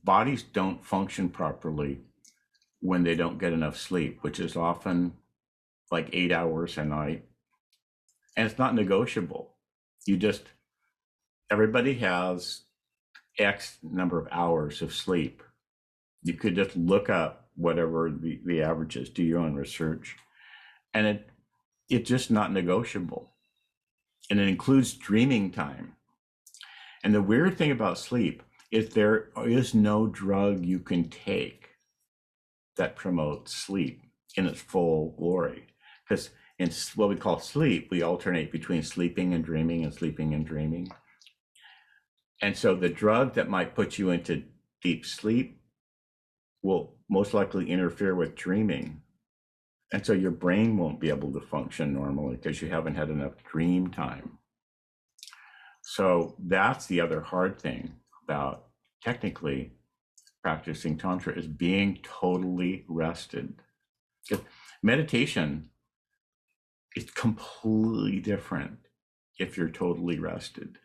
bodies don't function properly when they don't get enough sleep, which is often like 8 hours a night. And it's not negotiable. Everybody has X number of hours of sleep. You could just look up whatever the average is, do your own research. And it's just not negotiable. And it includes dreaming time. And the weird thing about sleep is there is no drug you can take that promotes sleep in its full glory. Because in what we call sleep, we alternate between sleeping and dreaming and sleeping and dreaming. And so the drug that might put you into deep sleep will most likely interfere with dreaming. And so your brain won't be able to function normally because you haven't had enough dream time. So that's the other hard thing about technically practicing Tantra is being totally rested. Meditation is completely different if you're totally rested.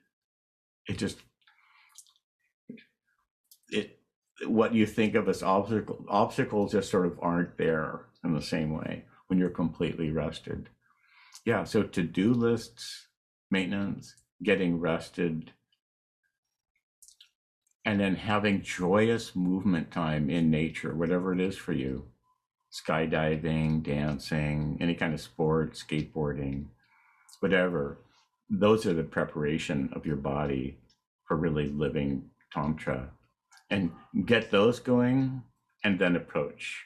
What you think of as obstacles just sort of aren't there in the same way when you're completely rested. Yeah, so to-do lists, maintenance, getting rested, and then having joyous movement time in nature, whatever it is for you, skydiving, dancing, any kind of sport, skateboarding, whatever. Those are the preparation of your body for really living Tantra. And get those going, and then approach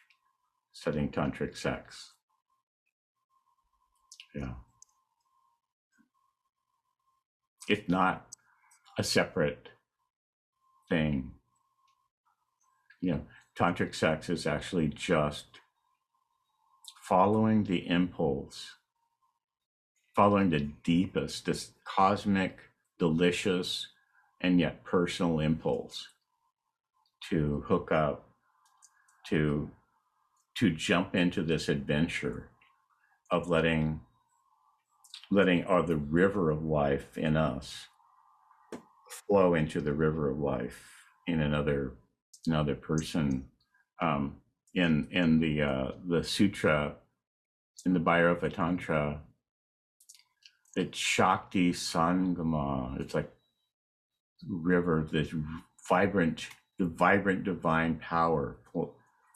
studying Tantric Sex. Yeah. It's not a separate thing. Tantric Sex is actually just following the impulse, following the deepest, this cosmic, delicious, and yet personal impulse to hook up, to jump into this adventure of letting the river of life in us flow into the river of life in another person. In the sutra, in the Bhairava Tantra, it's Shakti Sangama. It's like river, this vibrant divine power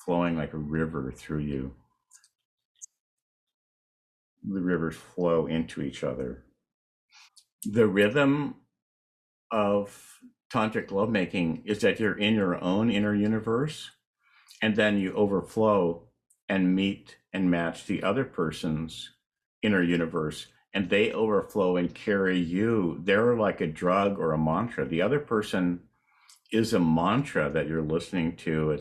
flowing like a river through you. The rivers flow into each other. The rhythm of tantric lovemaking is that you're in your own inner universe, and then you overflow and meet and match the other person's inner universe, and they overflow and carry you. They're like a drug or a mantra. The other person is a mantra that you're listening to.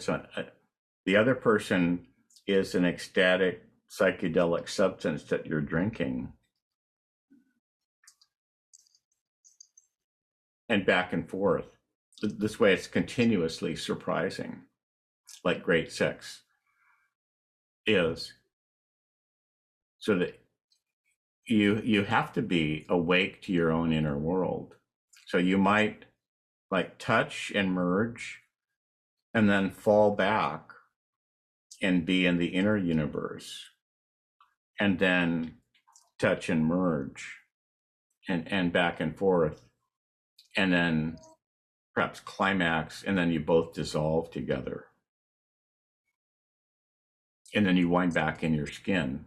The other person is an ecstatic psychedelic substance that you're drinking. And back and forth. This way it's continuously surprising, like great sex is. So that you have to be awake to your own inner world. So you might like touch and merge and then fall back and be in the inner universe, and then touch and merge and back and forth, and then perhaps climax, and then you both dissolve together. And then you wind back in your skin.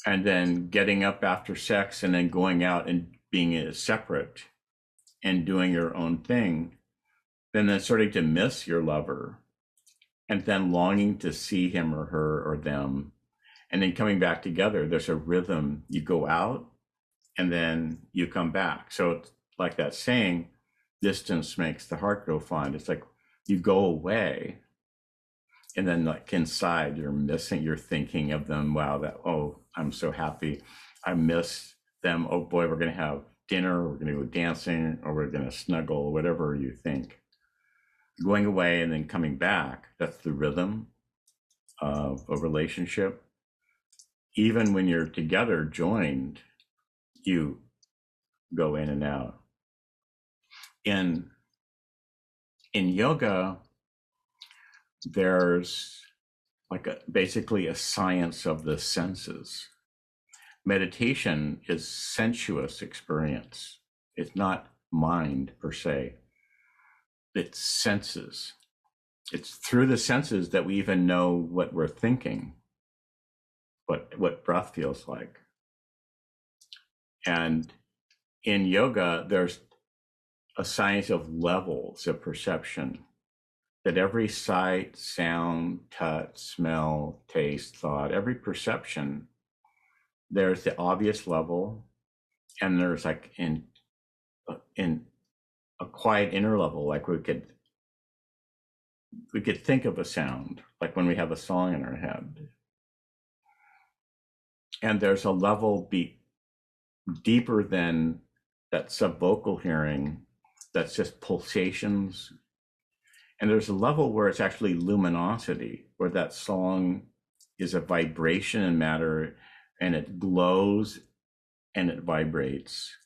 And then getting up after sex and then going out and being separate and doing your own thing, then starting to miss your lover, and then longing to see him or her or them, and then coming back together. There's a rhythm. You go out and then you come back. So it's like that saying, distance makes the heart grow fond. It's like you go away, and then like inside you're thinking of them. Wow, oh, I'm so happy. I miss them. Oh boy, we're going to have dinner, we're going to go dancing, or we're going to snuggle, whatever you think. Going away and then coming back, that's the rhythm of a relationship. Even when you're together, joined, you go in and out. In yoga, there's like basically a science of the senses. Meditation is sensuous experience. It's not mind per se. It's senses. It's through the senses that we even know what we're thinking, what breath feels like. And in yoga, there's a science of levels of perception, that every sight, sound, touch, smell, taste, thought, every perception, there's the obvious level, and there's like in a quiet inner level, like we could think of a sound, like when we have a song in our head. And there's a level deeper than that subvocal hearing, that's just pulsations And there's a level where it's actually luminosity, where that song is a vibration in matter, and it glows and it vibrates.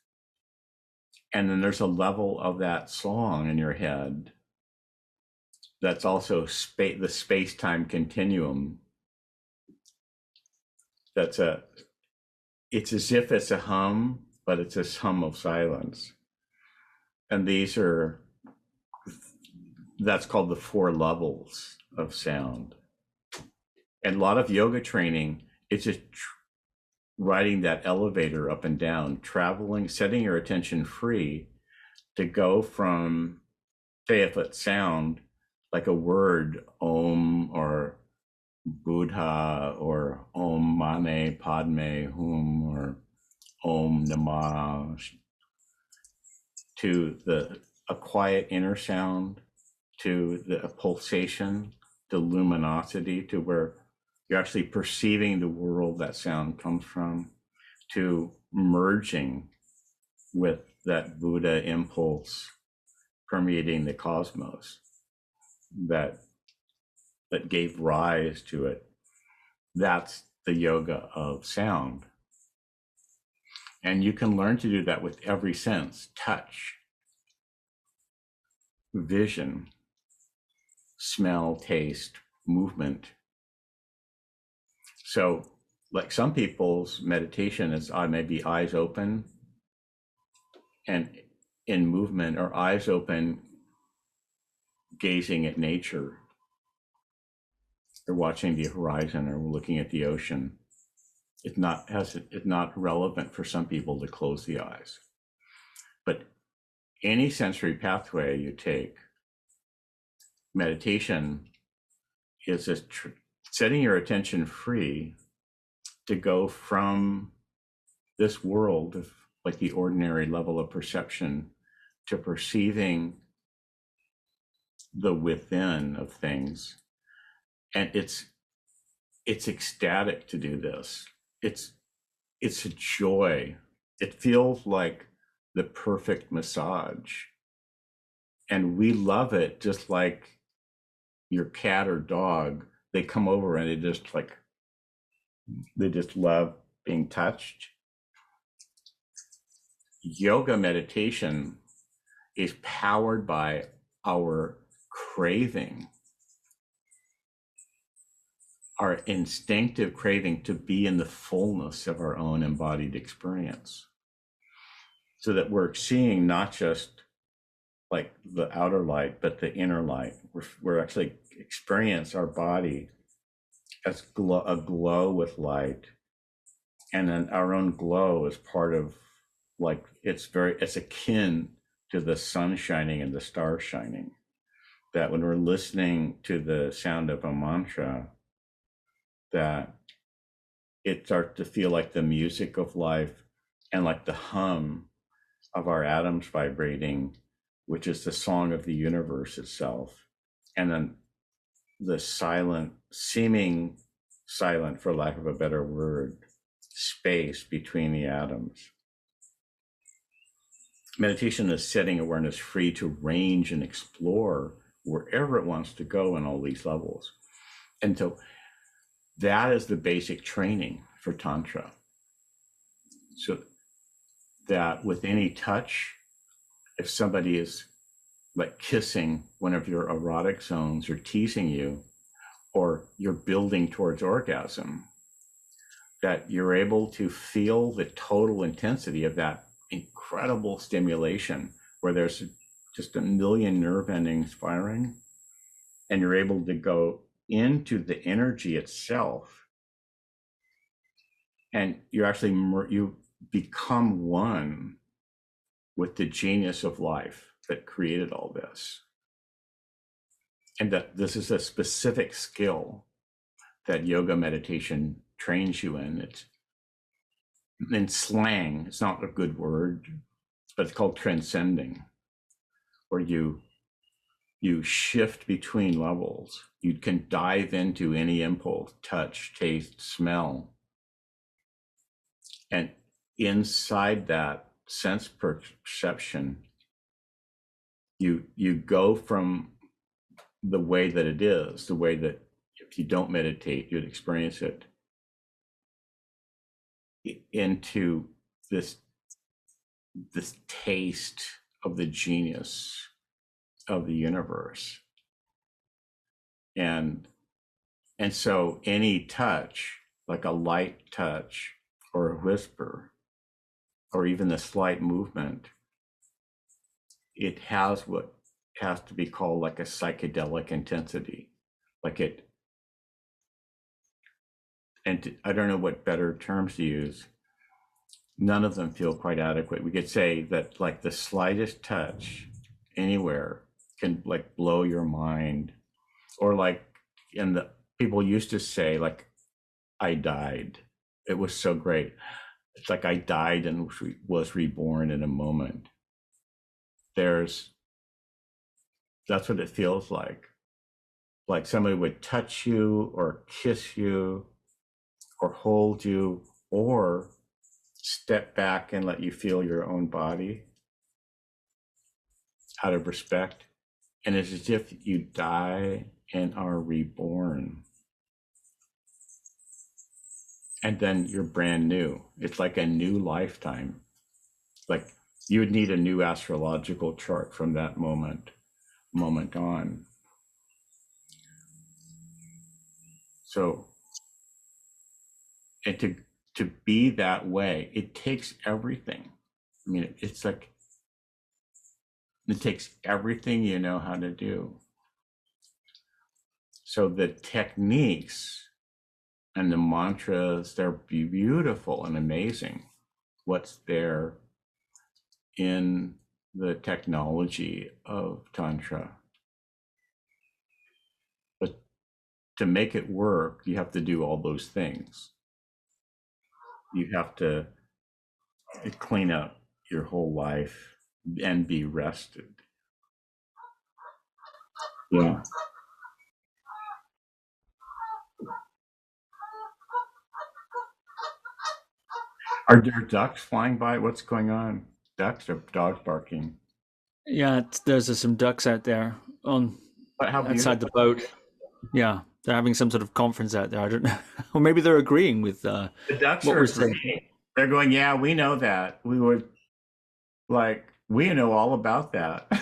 And then there's a level of that song in your head that's also the space-time continuum. It's as if it's a hum, but it's a hum of silence. And that's called the 4 levels of sound. And a lot of yoga training, it's just riding that elevator up and down, traveling, setting your attention free to go from, say, if it's sound, like a word, Om or Buddha or Om Mane Padme Hum or Om Namah, to a quiet inner sound, to a pulsation, the luminosity, to where you're actually perceiving the world that sound comes from, to merging with that Buddha impulse permeating the cosmos that gave rise to it. That's the yoga of sound. And you can learn to do that with every sense: touch, vision, smell, taste, movement. So, like some people's meditation is maybe eyes open and in movement, or eyes open gazing at nature, or watching the horizon, or looking at the ocean. It's not relevant for some people to close the eyes. But any sensory pathway you take, meditation is setting your attention free to go from this world of like the ordinary level of perception to perceiving the within of things. And it's ecstatic to do this. It's a joy. It feels like the perfect massage. And we love it, just like your cat or dog. They come over and they just love being touched. Yoga meditation is powered by our craving, our instinctive craving to be in the fullness of our own embodied experience, so that we're seeing not just like the outer light, but the inner light. We're actually experience our body as a glow with light, and then our own glow is part of, like, it's akin to the sun shining and the stars shining. That when we're listening to the sound of a mantra, that it starts to feel like the music of life and like the hum of our atoms vibrating, which is the song of the universe itself. And then the seeming silent, for lack of a better word, space between the atoms. Meditation is setting awareness free to range and explore wherever it wants to go in all these levels. And so that is the basic training for Tantra. So that with any touch, if somebody is like kissing one of your erotic zones or teasing you, or you're building towards orgasm, that you're able to feel the total intensity of that incredible stimulation, where there's just a million nerve endings firing, and you're able to go into the energy itself, and you actually you become one with the genius of life that created all this. And that this is a specific skill that yoga meditation trains you in. It's in slang, it's not a good word, but it's called transcending, where you shift between levels. You can dive into any impulse, touch, taste, smell. And inside that sense perception, you go from the way that it is, the way that if you don't meditate, you'd experience it, into this taste of the genius of the universe. And so any touch, like a light touch or a whisper, or even the slight movement, it has what has to be called like a psychedelic intensity. Like it, and I don't know what better terms to use. None of them feel quite adequate. We could say that like the slightest touch anywhere can like blow your mind, or like people used to say like, I died. It was so great. It's like I died and was reborn in a moment. That's what it feels like. Like somebody would touch you or kiss you or hold you or step back and let you feel your own body out of respect. And it's as if you die and are reborn. And then you're brand new. It's like a new lifetime. Like you would need a new astrological chart from that moment on. So, and to be that way, it takes everything. I mean, it's like, it takes everything you know how to do. So the techniques and the mantras, they're beautiful and amazing. What's there in the technology of Tantra. But to make it work, you have to do all those things. You have to clean up your whole life and be rested. Yeah. Are there ducks flying by? What's going on? Ducks or dogs barking? Yeah, there's some ducks out there on But how outside the beautiful. boat. Yeah, they're having some sort of conference out there. I don't know, or maybe they're agreeing with The ducks what are we're saying. agreeing. They're going, yeah, we know that. We know all about that.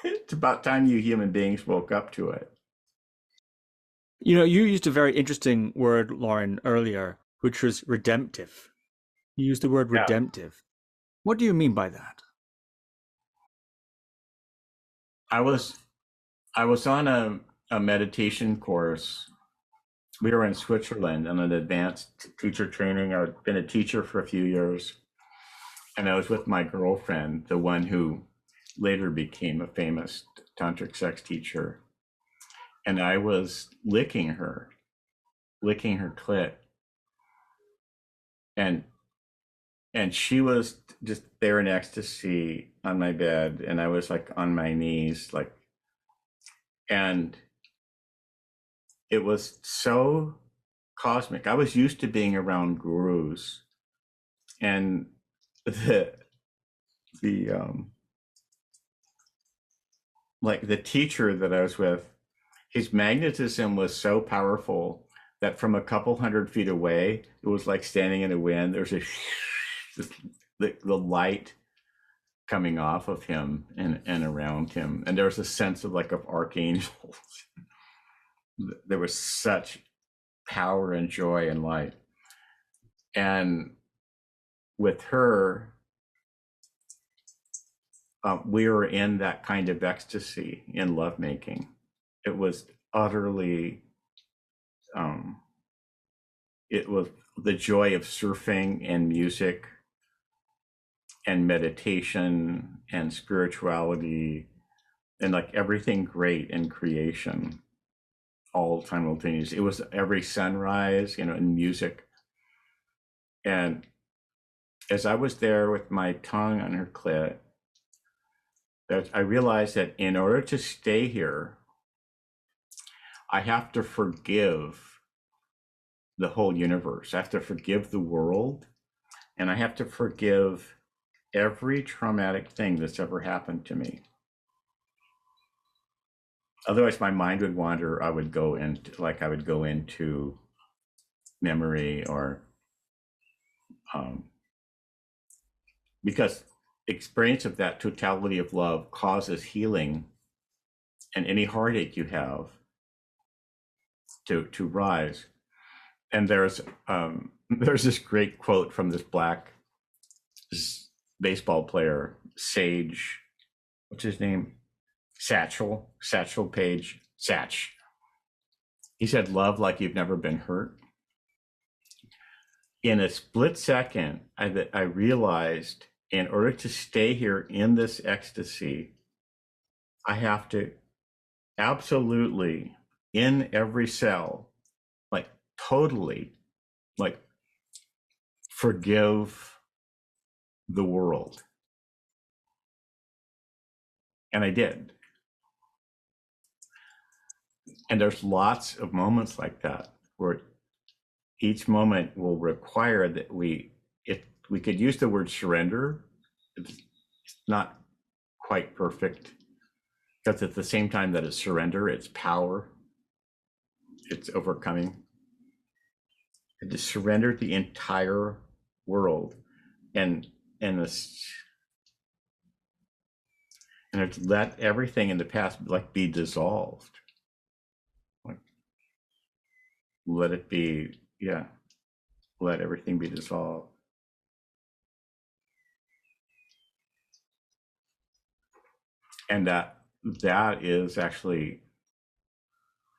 It's about time you human beings woke up to it. You know, you used a very interesting word, Loren, earlier, which was redemptive. You used the word Yeah. redemptive. What do you mean by that? I was on a meditation course. We were in Switzerland on an advanced teacher training. I'd been a teacher for a few years, and I was with my girlfriend, the one who later became a famous Tantric Sex teacher. And I was licking her clit. And she was just there in ecstasy on my bed, and I was like on my knees, like, and it was so cosmic. I was used to being around gurus, and the like the teacher that I was with, his magnetism was so powerful that from a couple 100 feet away, it was like standing in the wind. There's the light coming off of him and around him, and there was a sense of like of archangels. There was such power and joy and light. And with her, we were in that kind of ecstasy in lovemaking. It was utterly, it was the joy of surfing and music and meditation and spirituality and like everything great in creation all simultaneously. It was every sunrise, in music. And as I was there with my tongue on her clit, I realized that in order to stay here, I have to forgive the whole universe. I have to forgive the world, and I have to forgive every traumatic thing that's ever happened to me. Otherwise my mind would wander. I would go into memory, or because experience of that totality of love causes healing, and any heartache you have to rise. And there's this great quote from this black baseball player, Sage, what's his name? Satchel Paige, Satch. He said, "Love like you've never been hurt." In a split second, I realized, in order to stay here in this ecstasy, I have to absolutely, in every cell, like totally, like forgive the world. And I did. And there's lots of moments like that where each moment will require that we could use the word surrender. It's not quite perfect, because at the same time that it's surrender, it's power, it's overcoming. And to surrender the entire world and let everything in the past like be dissolved. Like, let it be, yeah. Let everything be dissolved. And that is actually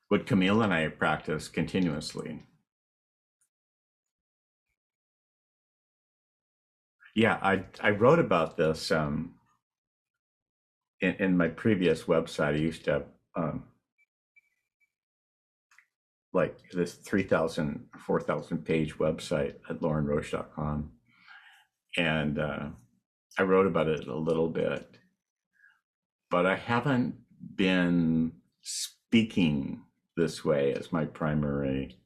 what Camille and I practice continuously. Yeah, I wrote about this in my previous website. I used to have like this 3,000, 4,000 page website at lorinroche.com. And I wrote about it a little bit, but I haven't been speaking this way as my primary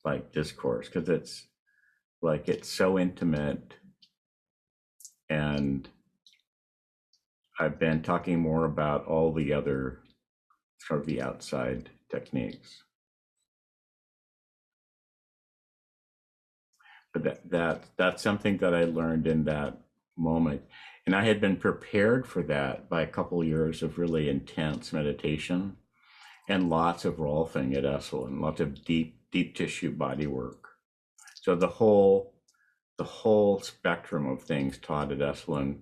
like discourse, because it's so intimate, and I've been talking more about all the other sort of the outside techniques. But that's something that I learned in that moment, and I had been prepared for that by a couple of years of really intense meditation and lots of Rolfing at Esalen, lots of deep tissue body work. So the whole spectrum of things taught at Esalen: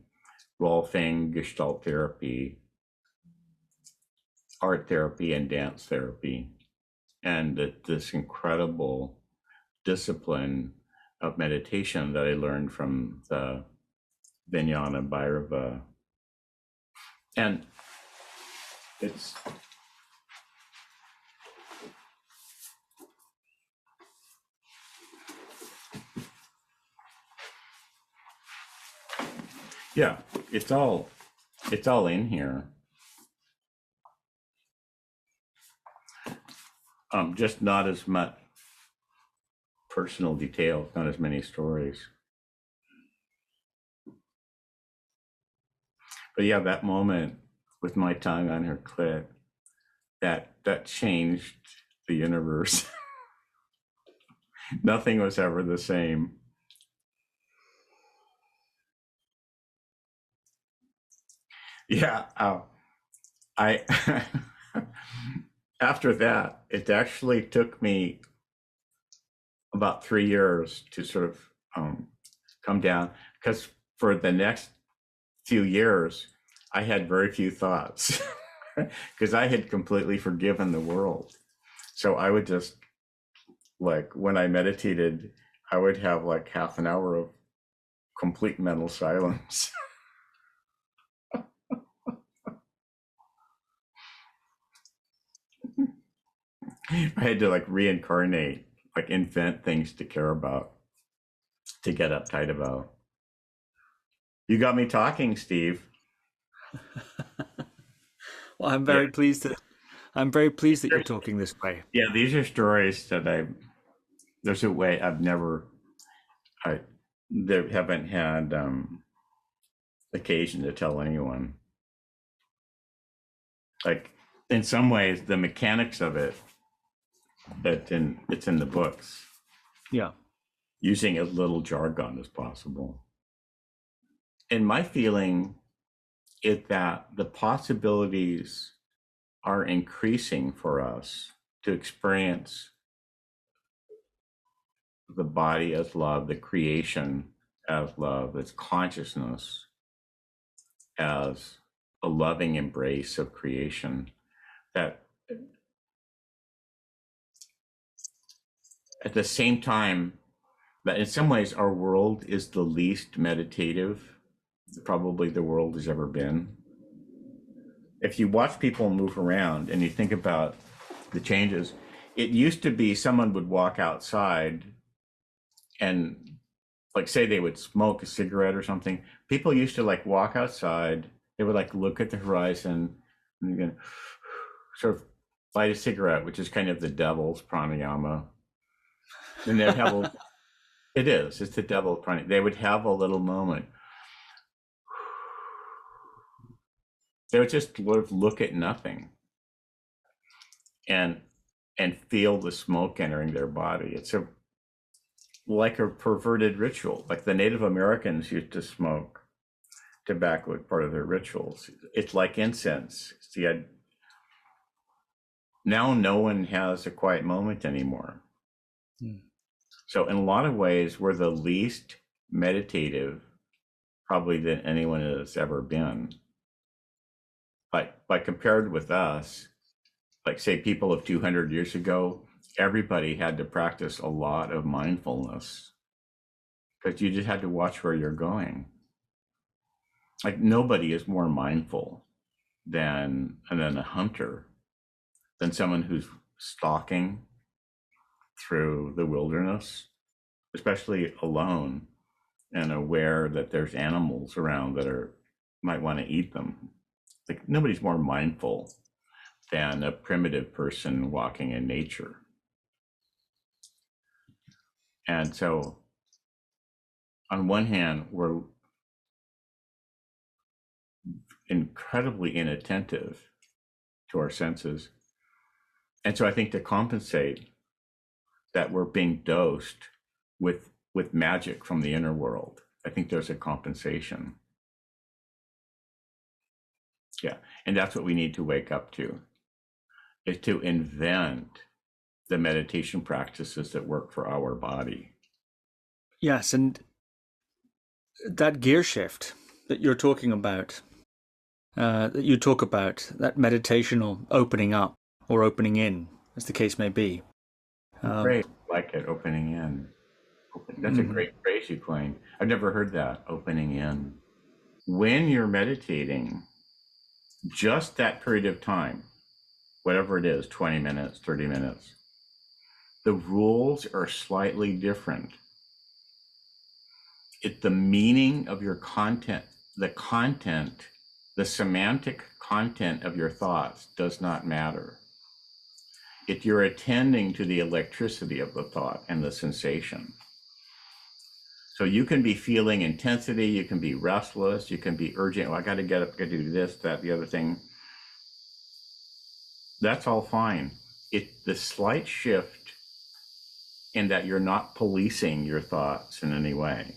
Rolfing, Gestalt therapy, art therapy, and dance therapy, and this incredible discipline of meditation that I learned from the Vijñāna Bhairava. And it's yeah, it's all in here. Just not as much personal details, not as many stories. But yeah, that moment with my tongue on her clit, that changed the universe. Nothing was ever the same. Yeah, I after that, it actually took me about 3 years to sort of come down, because for the next few years, I had very few thoughts because I had completely forgiven the world. So I would just, like, when I meditated, I would have like half an hour of complete mental silence. I had to like reincarnate, like invent things to care about, to get uptight about. You got me talking, Steve. Well, I'm very pleased that you're talking this way. Yeah, these are stories that there's a way I've never, haven't had occasion to tell anyone. Like, in some ways, the mechanics of it, it's in the books. Yeah. Using as little jargon as possible. And my feeling is that the possibilities are increasing for us to experience the body as love, the creation as love, its consciousness as a loving embrace of creation. That at the same time, that in some ways our world is the least meditative probably the world has ever been. If you watch people move around and you think about the changes, it used to be someone would walk outside and, like, say they would smoke a cigarette or something. People used to like walk outside, they would like look at the horizon and then sort of light a cigarette, which is kind of the devil's pranayama. And they'd have it's the devil's pranayama. They would have a little moment. They would just sort of look at nothing and feel the smoke entering their body. It's like a perverted ritual. Like the Native Americans used to smoke tobacco as part of their rituals. It's like incense. Now no one has a quiet moment anymore. So in a lot of ways, we're the least meditative probably than anyone has ever been. By compared with us, like say people of 200 years ago, everybody had to practice a lot of mindfulness because you just had to watch where you're going. Like nobody is more mindful than a hunter, than someone who's stalking through the wilderness, especially alone and aware that there's animals around that might want to eat them. Like nobody's more mindful than a primitive person walking in nature. And so on one hand, we're incredibly inattentive to our senses. And so I think to compensate that, we're being dosed with magic from the inner world. I think there's a compensation. Yeah, and that's what we need to wake up to, is to invent the meditation practices that work for our body. Yes, and that gear shift that you're talking about, that you talk about, that meditational opening up or opening in, as the case may be. Great, like it, opening in. That's a great phrase you coined. I've never heard that, opening in. When you're meditating, just that period of time, whatever it is, 20 minutes, 30 minutes, the rules are slightly different. The meaning of your content, the semantic content of your thoughts does not matter. If you're attending to the electricity of the thought and the sensation. So you can be feeling intensity, you can be restless, you can be urgent, I got to get up, got to do this, that, the other thing. That's all fine. It's the slight shift in that you're not policing your thoughts in any way.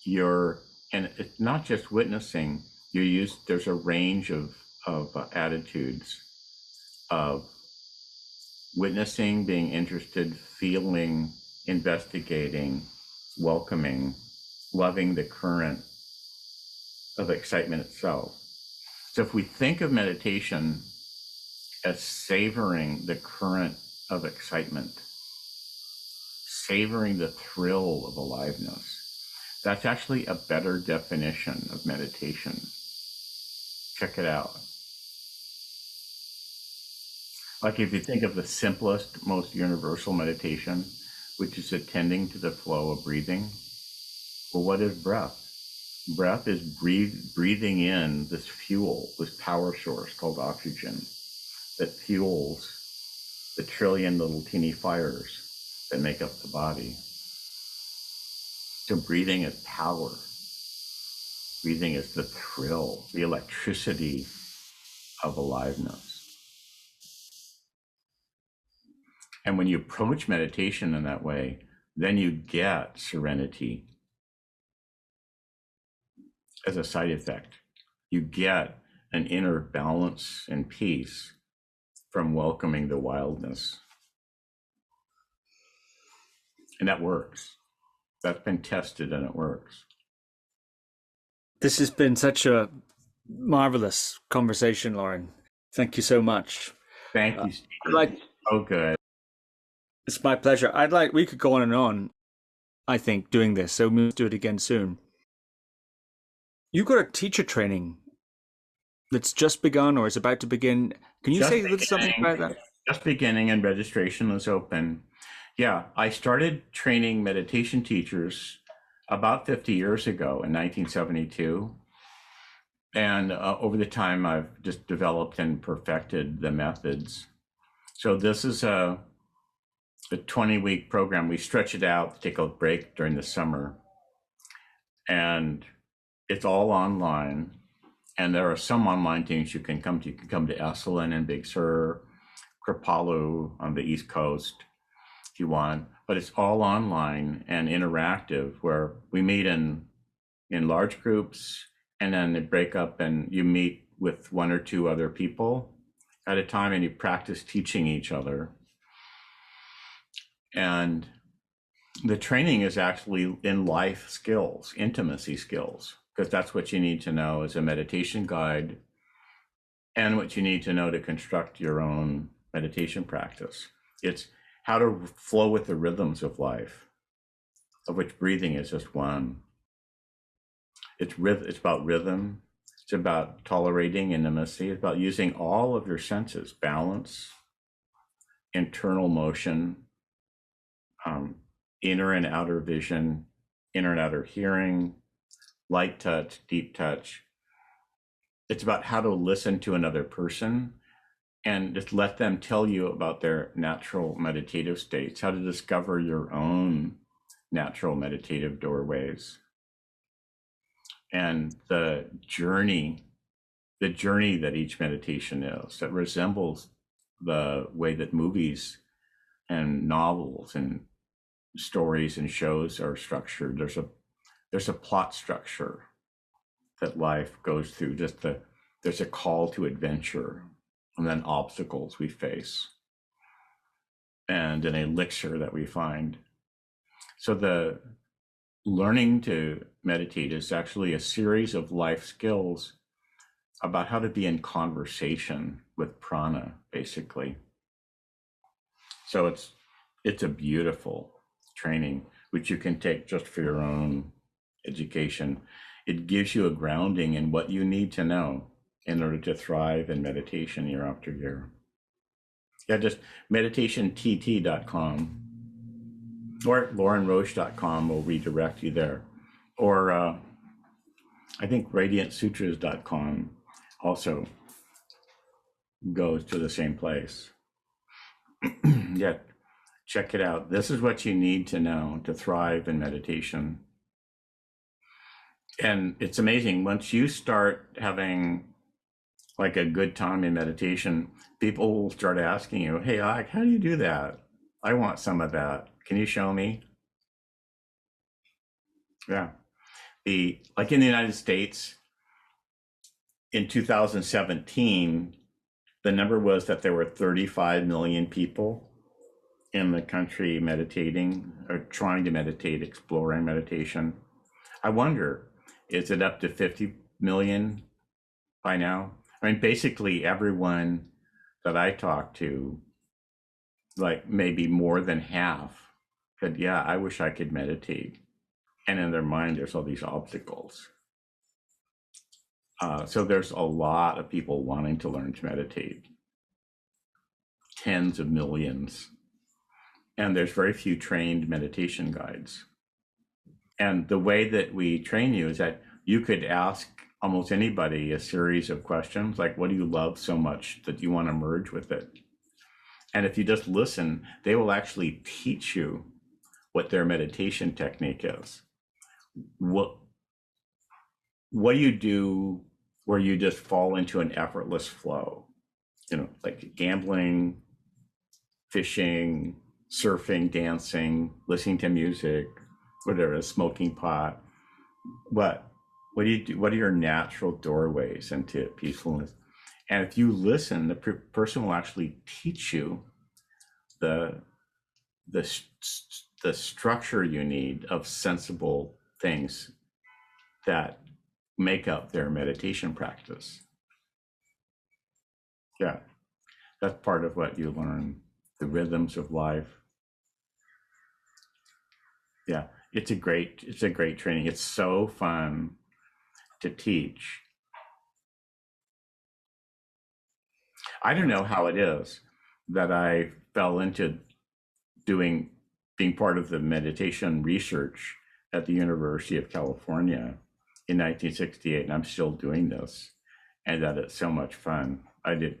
And it's not just witnessing, there's a range of attitudes of witnessing, being interested, feeling, investigating, welcoming, loving the current of excitement itself. So if we think of meditation as savoring the current of excitement, savoring the thrill of aliveness, that's actually a better definition of meditation. Check it out. Like if you think of the simplest, most universal meditation, which is attending to the flow of breathing, well, what is breath? Breath is breathing in this fuel, this power source called oxygen that fuels the trillion little teeny fires that make up the body. So breathing is power. Breathing is the thrill, the electricity of aliveness. And when you approach meditation in that way, then you get serenity as a side effect. You get an inner balance and peace from welcoming the wildness. And that works. That's been tested and it works. This has been such a marvelous conversation, Loren. Thank you so much. Thank you, Steve. Oh, good. It's my pleasure. We could go on and on, I think, doing this. So we'll do it again soon. You've got a teacher training that's just begun or is about to begin. Can you say something about that? Just beginning, and registration is open. Yeah, I started training meditation teachers about 50 years ago in 1972. And over the time, I've just developed and perfected the methods. So this is a 20-week program. We stretch it out, take a break during the summer. And it's all online. And there are some online things you can come to. You can come to Esalen in Big Sur, Kripalu on the East Coast if you want. But it's all online and interactive, where we meet in large groups, and then they break up and you meet with one or two other people at a time, and you practice teaching each other. And the training is actually in life skills, intimacy skills, because that's what you need to know as a meditation guide and what you need to know to construct your own meditation practice. It's how to flow with the rhythms of life, of which breathing is just one. It's about rhythm. It's about tolerating intimacy. It's about using all of your senses, balance, internal motion, inner and outer vision, inner and outer hearing, light touch, deep touch. It's about how to listen to another person and just let them tell you about their natural meditative states, how to discover your own natural meditative doorways. And the journey that each meditation is, that resembles the way that movies and novels and stories and shows are structured. There's a plot structure that life goes through. There's a call to adventure, and then obstacles we face, and an elixir that we find. So the learning to meditate is actually a series of life skills about how to be in conversation with prana, basically. So it's a beautiful training, which you can take just for your own education. It gives you a grounding in what you need to know in order to thrive in meditation year after year. Yeah, just meditationtt.com or lorinroche.com will redirect you there. Or I think radiancesutras.com also goes to the same place. Yeah, check it out. This is what you need to know to thrive in meditation. And it's amazing, once you start having like a good time in meditation, people will start asking you, hey, Ike, how do you do that? I want some of that. Can you show me? Yeah. Like in the United States, in 2017, the number was that there were 35 million people in the country meditating or trying to meditate, exploring meditation. I wonder, is it up to 50 million by now? I mean, basically everyone that I talk to, like maybe more than half, said, yeah, I wish I could meditate. And in their mind, there's all these obstacles. So there's a lot of people wanting to learn to meditate, tens of millions. And there's very few trained meditation guides. And the way that we train you is that you could ask almost anybody a series of questions, like, what do you love so much that you want to merge with it? And if you just listen, they will actually teach you what their meditation technique is. What do you do where you just fall into an effortless flow, like gambling, fishing, surfing, dancing, listening to music, whatever, smoking pot. What do you do? What are your natural doorways into peacefulness? And if you listen, the person will actually teach you the structure you need of sensible things that make up their meditation practice. Yeah, that's part of what you learn, the rhythms of life. Yeah, it's a great training. It's so fun to teach. I don't know how it is that I fell into being part of the meditation research at the University of California in 1968, and I'm still doing this, and that it's so much fun. I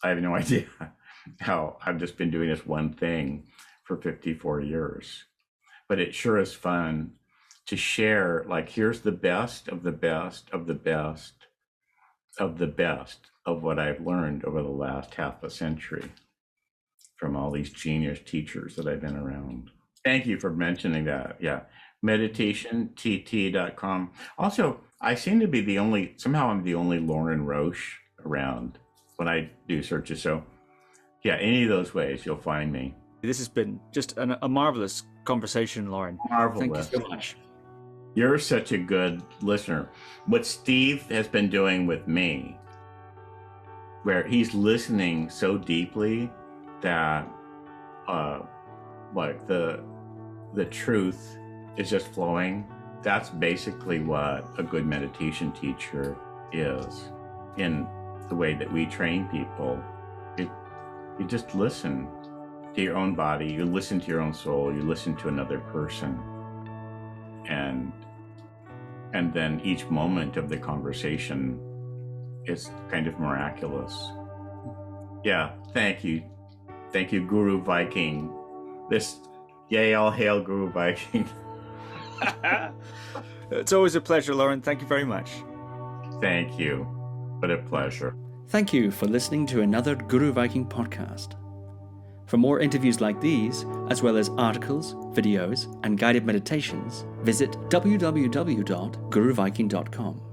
have no idea how I've just been doing this one thing for 54 years, but it sure is fun to share, like, here's the best of the best of the best of the best of what I've learned over the last half a century from all these genius teachers that I've been around. Thank you for mentioning that. Yeah. meditationtt.com. Also, I seem to be I'm the only Lorin Roche around when I do searches. So yeah, any of those ways you'll find me. This has been just a marvelous conversation, Loren. Marvelous. Thank you so much. You're such a good listener. What Steve has been doing with me, where he's listening so deeply that like the truth is just flowing. That's basically what a good meditation teacher is. In the way that we train people, you just listen to your own body, you listen to your own soul, you listen to another person, and then each moment of the conversation is kind of miraculous. Yeah, thank you, Guru Viking. All hail Guru Viking. It's always a pleasure, Loren. Thank you very much. Thank you. What a pleasure. Thank you for listening to another Guru Viking podcast. For more interviews like these, as well as articles, videos, and guided meditations, visit www.guruviking.com.